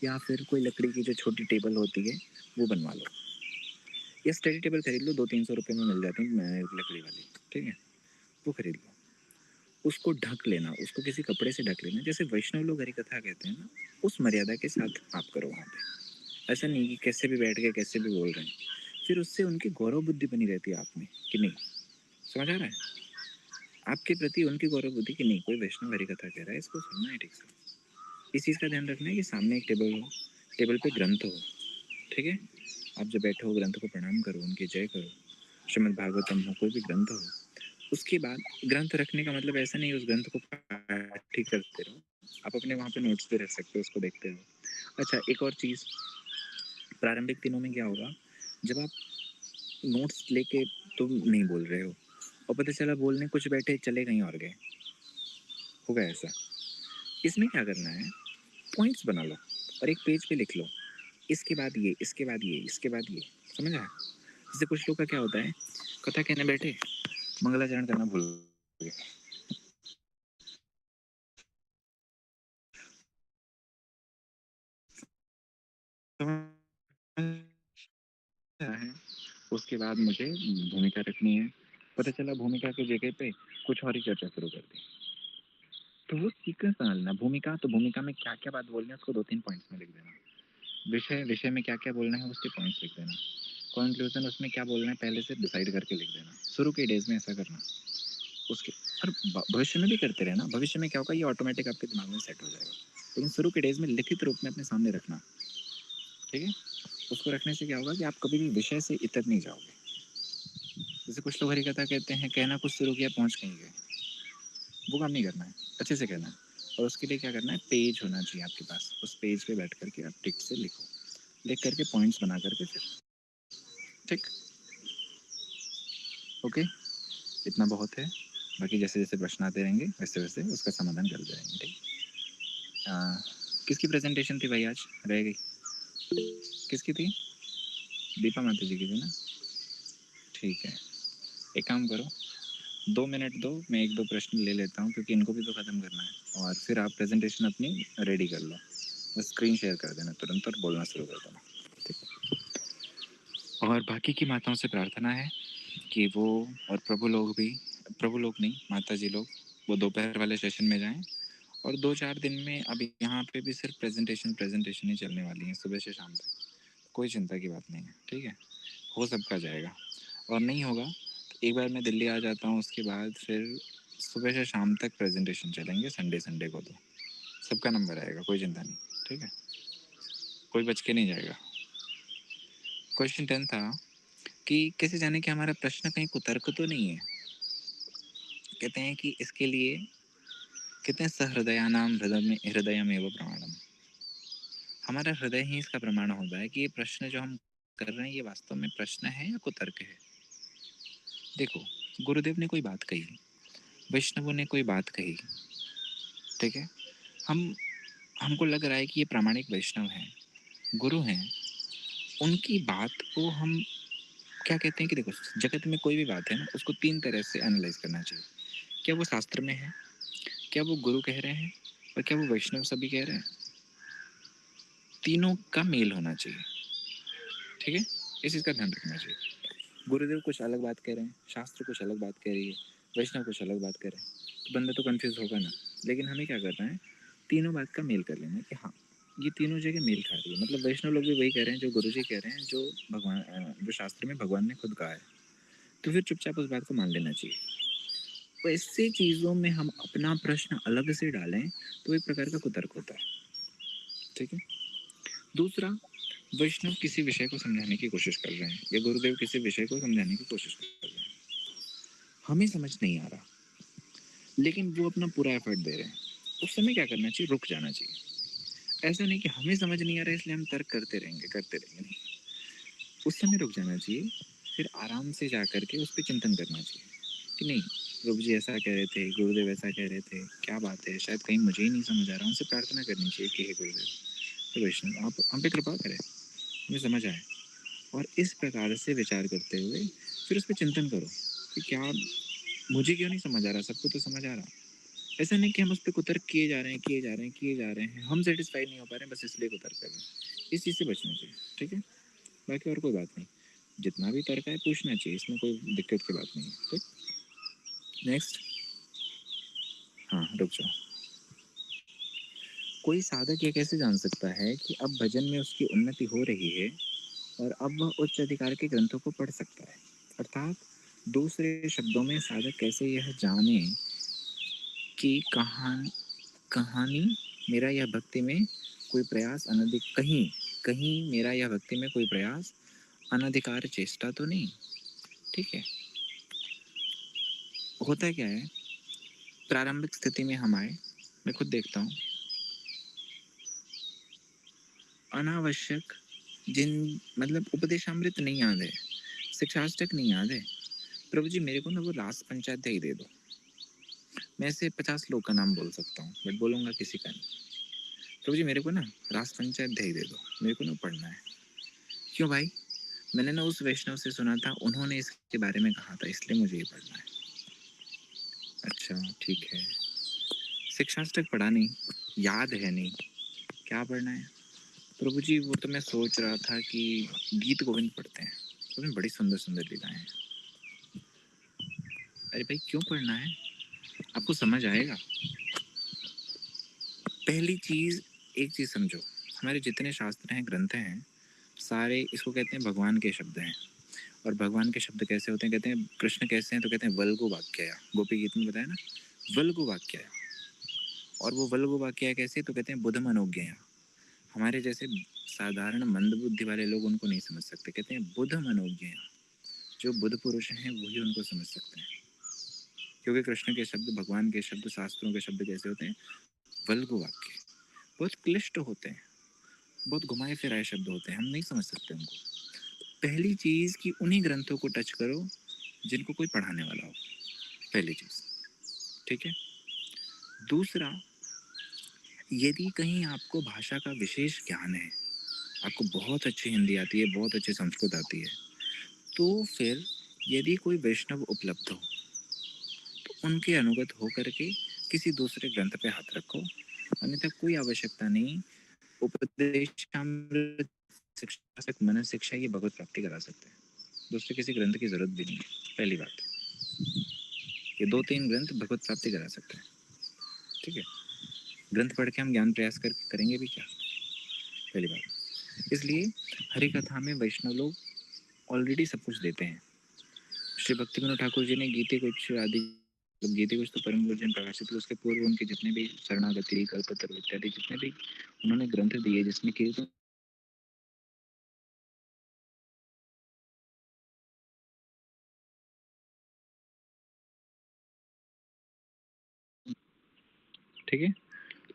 [SPEAKER 11] या फिर कोई लकड़ी की जो छोटी टेबल होती है वो बनवा लो, या स्टडी टेबल खरीद लो, 200-300 रुपये में मिल जाती है लकड़ी वाली, ठीक है? वो खरीद लो, उसको ढक लेना, उसको किसी कपड़े से ढक लेना, जैसे वैष्णव लोग हरि कथा कहते हैं ना, उस मर्यादा के साथ आप करो वहाँ पे। ऐसा नहीं कि कैसे भी बैठ गए कैसे भी बोल रहे हैं, फिर उससे उनकी गौरव बुद्धि बनी रहती है आप में कि नहीं, समझ आ रहा है? आपके प्रति उनकी गौरव बुद्धि कि नहीं, कोई वैष्णव हरि कथा कह रहा है, इसको सुनना है ठीक से। इस चीज़ का ध्यान रखना है कि सामने एक टेबल हो, टेबल पे ग्रंथ हो, ठीक है? आप जब बैठे हो ग्रंथ को प्रणाम करो, उनकी जय करो, श्रीमद् भागवतम हो, कोई भी ग्रंथ हो, उसके बाद ग्रंथ रखने का मतलब ऐसा नहीं उस ग्रंथ को पाठ ही करते रहो, आप अपने वहाँ पे नोट्स पे रख सकते हो, उसको देखते रहो। अच्छा एक और चीज़, प्रारंभिक दिनों में क्या होगा, जब आप नोट्स लेके तुम नहीं बोल रहे हो और पता चला बोलने कुछ बैठे चले कहीं और गए, होगा ऐसा। इसमें क्या करना है, पॉइंट्स बना लो और एक पेज पे लिख लो, इसके बाद ये, इसके बाद ये, इसके बाद ये, समझ आया? जैसे कुछ लोग का क्या होता है, कथा कहने बैठे मंगलाचरण करना भूल गए, है, उसके बाद मुझे भूमिका रखनी है, पता चला भूमिका की जगह पे कुछ और ही चर्चा शुरू कर दी, तो वो सीक्वेंस बना लेना। भूमिका तो भूमिका में क्या क्या बात बोलनी है उसको 2-3 पॉइंट्स में लिख देना, विषय विषय में क्या क्या बोलना है उसके पॉइंट्स लिख देना, कंक्लूजन उसमें क्या बोलना है पहले से डिसाइड करके लिख देना। शुरू के डेज में ऐसा करना, उसके और भविष्य में भी करते रहना। भविष्य में क्या होगा, ये ऑटोमेटिक आपके दिमाग में सेट हो जाएगा, लेकिन शुरू के डेज में लिखित रूप में अपने सामने रखना, ठीक है? उसको रखने से क्या होगा कि आप कभी भी विषय से इतर नहीं जाओगे। जैसे कुछ लोग हरि कथा कहते हैं, कहना कुछ शुरू किया पहुंच कहीं गए, वो काम नहीं करना है, अच्छे से कहना है। और उसके लिए क्या करना है, पेज होना चाहिए आपके पास, उस पेज पे बैठ करके आप टिक से लिखो, लिख करके पॉइंट्स बना करके फिर, ठीक, ओके, इतना बहुत है। बाकी जैसे जैसे प्रश्न आते रहेंगे वैसे वैसे उसका समाधान कर जाएंगे, ठीक? किसकी प्रेजेंटेशन थी भाई आज, रह गई? किसकी थी? दीपा माता जी की थी ना? ठीक है, एक काम करो, 2 मिनट दो, मैं 1-2 प्रश्न ले लेता हूँ क्योंकि इनको भी तो ख़त्म करना है, और फिर आप प्रेजेंटेशन अपनी रेडी कर लो, बस स्क्रीन शेयर कर देना तुरंत और बोलना शुरू कर देना, ठीक है? और बाकी की माताओं से प्रार्थना है कि वो, और प्रभु लोग नहीं, माता जी लोग, वो दोपहर वाले सेशन में जाएं, और 2-4 दिन में अब यहाँ पे भी सिर्फ प्रेजेंटेशन ही चलने वाली है सुबह से शाम तक, कोई चिंता की बात नहीं है, ठीक है? हो सबका जाएगा, और नहीं होगा तो एक बार मैं दिल्ली आ जाता हूँ, उसके बाद फिर सुबह से शाम तक प्रेजेंटेशन चलेंगे, संडे को तो सबका नंबर आएगा, कोई चिंता नहीं, ठीक है, कोई बच के नहीं जाएगा। क्वेश्चन 10 था कि कैसे जाने कि हमारा प्रश्न कहीं कुतर्क तो नहीं है। कहते हैं कि इसके लिए कहते हैं सहृदयानाम हृदयमेव प्रमाणम, हमारा हृदय ही इसका प्रमाण होता है कि ये प्रश्न जो हम कर रहे हैं ये वास्तव में प्रश्न है या कुतर्क है। देखो, गुरुदेव ने कोई बात कही, वैष्णवों ने कोई बात कही, ठीक है, हमको लग रहा है कि ये प्रामाणिक वैष्णव हैं, गुरु हैं, उनकी बात को हम क्या कहते हैं कि देखो, जगत में कोई भी बात है ना, उसको 3 तरह से एनालाइज करना चाहिए। क्या वो शास्त्र में है, क्या वो गुरु कह रहे हैं, और क्या वो वैष्णव सभी कह रहे हैं। तीनों का मेल होना चाहिए, ठीक है, इस चीज़ का ध्यान रखना चाहिए। गुरुदेव कुछ अलग बात कह रहे हैं, शास्त्र कुछ अलग बात कह रही है, वैष्णव कुछ अलग बात कह रहे हैं, तो बंदा तो कंफ्यूज होगा ना। लेकिन हमें क्या करना है, तीनों बात का मेल कर लेना है कि हाँ ये तीनों जगह मेल खा रही है, मतलब वैष्णव लोग भी वही कह रहे हैं जो गुरु जी कह रहे हैं, जो भगवान जो शास्त्र में भगवान ने खुद कहा है, तो फिर चुपचाप उस बात को मान लेना चाहिए। तो ऐसी चीज़ों में हम अपना प्रश्न अलग से डालें तो एक प्रकार का कुतर्क होता है, ठीक है। दूसरा, वैष्णव किसी विषय को समझाने की कोशिश कर रहे हैं या गुरुदेव किसी विषय को समझाने की कोशिश कर रहे हैं, हमें समझ नहीं आ रहा, लेकिन वो अपना पूरा एफर्ट दे रहे हैं, उस समय क्या करना चाहिए, रुक जाना चाहिए। ऐसा नहीं कि हमें समझ नहीं आ रहा है इसलिए हम तर्क करते रहेंगे नहीं, उस समय रुक जाना चाहिए, फिर आराम से जा करके उस पर चिंतन करना चाहिए कि नहीं, प्रभु जी ऐसा कह रहे थे, गुरुदेव ऐसा कह रहे थे, क्या बात है, शायद कहीं मुझे ही नहीं समझ आ रहा, उनसे प्रार्थना करनी चाहिए कि हे गुरुदेव, तो वैष्णव आप हम पे कृपा करें, हमें समझ आए। और इस प्रकार से विचार करते हुए फिर उस पर चिंतन करो कि क्या मुझे क्यों नहीं समझ आ रहा, सबको तो समझ आ रहा। ऐसा नहीं कि हम उस पर कुतर्क किए जा रहे हैं, हम सेटिस्फाई नहीं हो पा रहे हैं बस इसलिए कुतर्क कर रहे हैं, इस चीज़ से बचना चाहिए, ठीक है। बाकी और कोई बात नहीं, जितना भी तर्क है पूछना चाहिए, इसमें कोई दिक्कत की बात नहीं है, ठीक। नेक्स्ट, हाँ रुक जाओ। कोई साधक ये कैसे जान सकता है कि अब भजन में उसकी उन्नति हो रही है और अब वह उच्च अधिकार के ग्रंथों को पढ़ सकता है, अर्थात दूसरे शब्दों में साधक कैसे यह जाने कि कहानी मेरा यह भक्ति में कोई प्रयास कहीं मेरा यह भक्ति में कोई प्रयास अनधिकार चेष्टा तो नहीं, ठीक है। होता क्या है, प्रारंभिक स्थिति में हम आए, मैं खुद देखता हूँ, अनावश्यक मतलब उपदेशामृत नहीं याद है, शिक्षाष्टक नहीं याद है, प्रभु जी मेरे को ना वो रास पंचाध्याय दे दो, मैं से 50 लोग का नाम बोल सकता हूँ बट बोलूँगा किसी का नहीं। प्रभु जी मेरे को ना रास पंचाध्याय दे दो, मेरे को ना पढ़ना है। क्यों भाई, मैंने ना उस वैष्णव से सुना था, उन्होंने इसके बारे में कहा था, इसलिए मुझे ये पढ़ना है। अच्छा ठीक है, शिक्षाष्टक पढ़ा नहीं, याद है नहीं, क्या पढ़ना है। प्रभु जी वो तो मैं सोच रहा था कि गीत गोविंद पढ़ते हैं, उसमें बड़ी सुंदर सुंदर लीलाएं हैं। अरे भाई क्यों पढ़ना है, आपको समझ आएगा। पहली चीज़, एक चीज़ समझो, हमारे जितने शास्त्र हैं, ग्रंथ हैं, सारे इसको कहते हैं भगवान के शब्द हैं। और भगवान के शब्द कैसे होते हैं, कहते हैं कृष्ण कैसे हैं, तो कहते हैं वल्गु वाक्य, गोपी गीत में बताया ना, वल्गु वाक्य। और वो वल्गु वाक्य कैसे, तो कहते हैं बुध मनोज्ञया। हमारे जैसे साधारण मंद बुद्धि वाले लोग उनको नहीं समझ सकते, कहते हैं बुध मनोज्ञया, जो बुध पुरुष हैं वही उनको समझ सकते हैं, क्योंकि कृष्ण के शब्द, भगवान के शब्द, शास्त्रों के शब्द कैसे होते हैं, वल्गु वाक्य, बहुत क्लिष्ट होते हैं, बहुत घुमाए फिराए शब्द होते हैं, हम नहीं समझ सकते उनको। पहली चीज़ कि उन्हीं ग्रंथों को टच करो जिनको कोई पढ़ाने वाला हो, पहली चीज़, ठीक है। दूसरा, यदि कहीं आपको भाषा का विशेष ज्ञान है, आपको बहुत अच्छी हिंदी आती है, बहुत अच्छी संस्कृत आती है, तो फिर यदि कोई वैष्णव उपलब्ध हो तो उनके अनुगत हो करके किसी दूसरे ग्रंथ पे हाथ रखो, अन्यथा कोई आवश्यकता नहीं। उपदेशामृत, शिक्षा, मन शिक्षा, ये भगवत प्राप्ति करा सकते हैं, दूसरे किसी ग्रंथ की जरूरत भी नहीं है। पहली बात, ये 2-3 ग्रंथ भगवत प्राप्ति करा सकते हैं, ठीक है। ग्रंथ पढ़ के हम ज्ञान प्रयास करके करेंगे भी क्या, पहली बात। इसलिए हरि कथा में वैष्णव लोग ऑलरेडी सब कुछ देते हैं। श्री भक्ति विनोद ठाकुर जी ने गीते कुछ आदि मतलब गीति कुछ तो परम गुरु जिन प्रकाशित हुए उसके पूर्व उनके जितने भी शरणागति कल्पतरु इत्यादि जितने भी उन्होंने ग्रंथ दिए जिसमें कीर्तन ठीक है।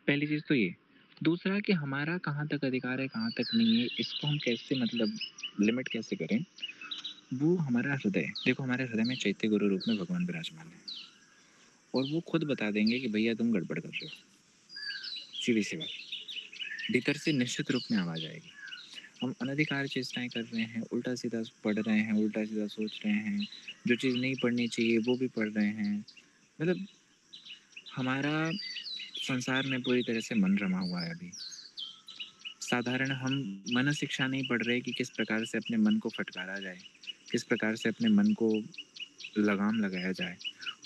[SPEAKER 11] पहली चीज तो ये। दूसरा कि हमारा कहाँ तक अधिकार है कहाँ तक नहीं है इसको हम कैसे मतलब लिमिट कैसे करें। वो हमारा हृदय, देखो हमारे हृदय में चैत्य गुरु रूप में भगवान विराजमान है और वो खुद बता देंगे कि भैया तुम गड़बड़ कर रहे हो। सीधी सी बात, भीतर से निश्चित रूप में आवाज आएगी। हम अनधिकार चेष्टाएं कर रहे हैं, उल्टा सीधा पढ़ रहे हैं, उल्टा सीधा सोच रहे हैं, जो चीज़ नहीं पढ़नी चाहिए वो भी पढ़ रहे हैं। मतलब हमारा संसार में पूरी तरह से मन रमा हुआ है अभी। साधारण हम मन शिक्षा नहीं पढ़ रहे कि किस प्रकार से अपने मन को फटकारा जाए, किस प्रकार से अपने मन को लगाम लगाया जाए,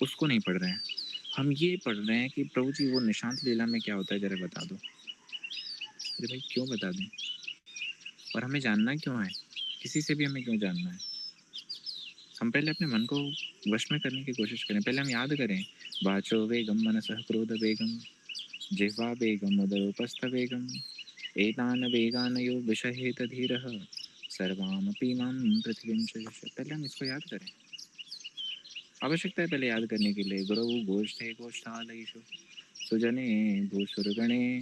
[SPEAKER 11] उसको नहीं पढ़ रहे हैं। हम ये पढ़ रहे हैं कि प्रभु जी वो निशांत लीला में क्या होता है जरा बता दो। अरे भाई क्यों बता दें, और हमें जानना क्यों है, किसी से भी हमें क्यों जानना है। हम पहले अपने मन को वश में करने की कोशिश करें। पहले हम याद करें, वाचो वेगम मनसः क्रोध वेगम जिह्वा वेगम उदरोपस्थ वेगम एतान वेगानयो विषहेत धीरः सर्वामपि मां पृथ्वीं च यश। पहले हम इसको याद करें, आवश्यकता है पहले याद करने के लिए। गुरु गोष्ठे गोष्ठालयेषु सुजने भूसुरगणे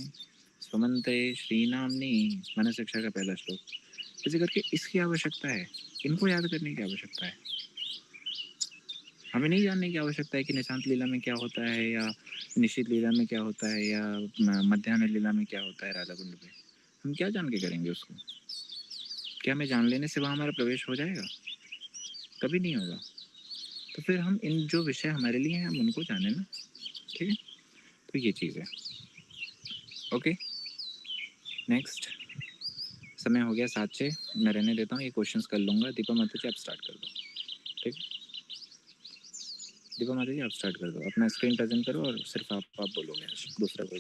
[SPEAKER 11] स्वमन्ते श्रीनाम्नि मन शिक्षा का पहला श्लोक। इसी करके इसकी आवश्यकता है, इनको याद करने की आवश्यकता है। हमें नहीं जानने की आवश्यकता है कि निशांत लीला में क्या होता है या निश्चित लीला में क्या होता है या मध्याह्न लीला में क्या होता है राधा कुंड पे। हम क्या जान के करेंगे उसको? क्या हमें जान लेने से वहाँ हमारा प्रवेश हो जाएगा? कभी नहीं होगा। तो फिर हम इन जो विषय हमारे लिए हैं हम उनको जाने ना, ठीक है। तो ये चीज़ है। ओके नेक्स्ट, समय हो गया 7 से, मैं रहने देता हूँ, ये क्वेश्चंस कर लूँगा। दीपा माता जी आप स्टार्ट कर दो, ठीक है। दीपा माता जी आप स्टार्ट कर दो, अपना स्क्रीन प्रेजेंट करो और सिर्फ आप बोलोगे, दूसरा कोई।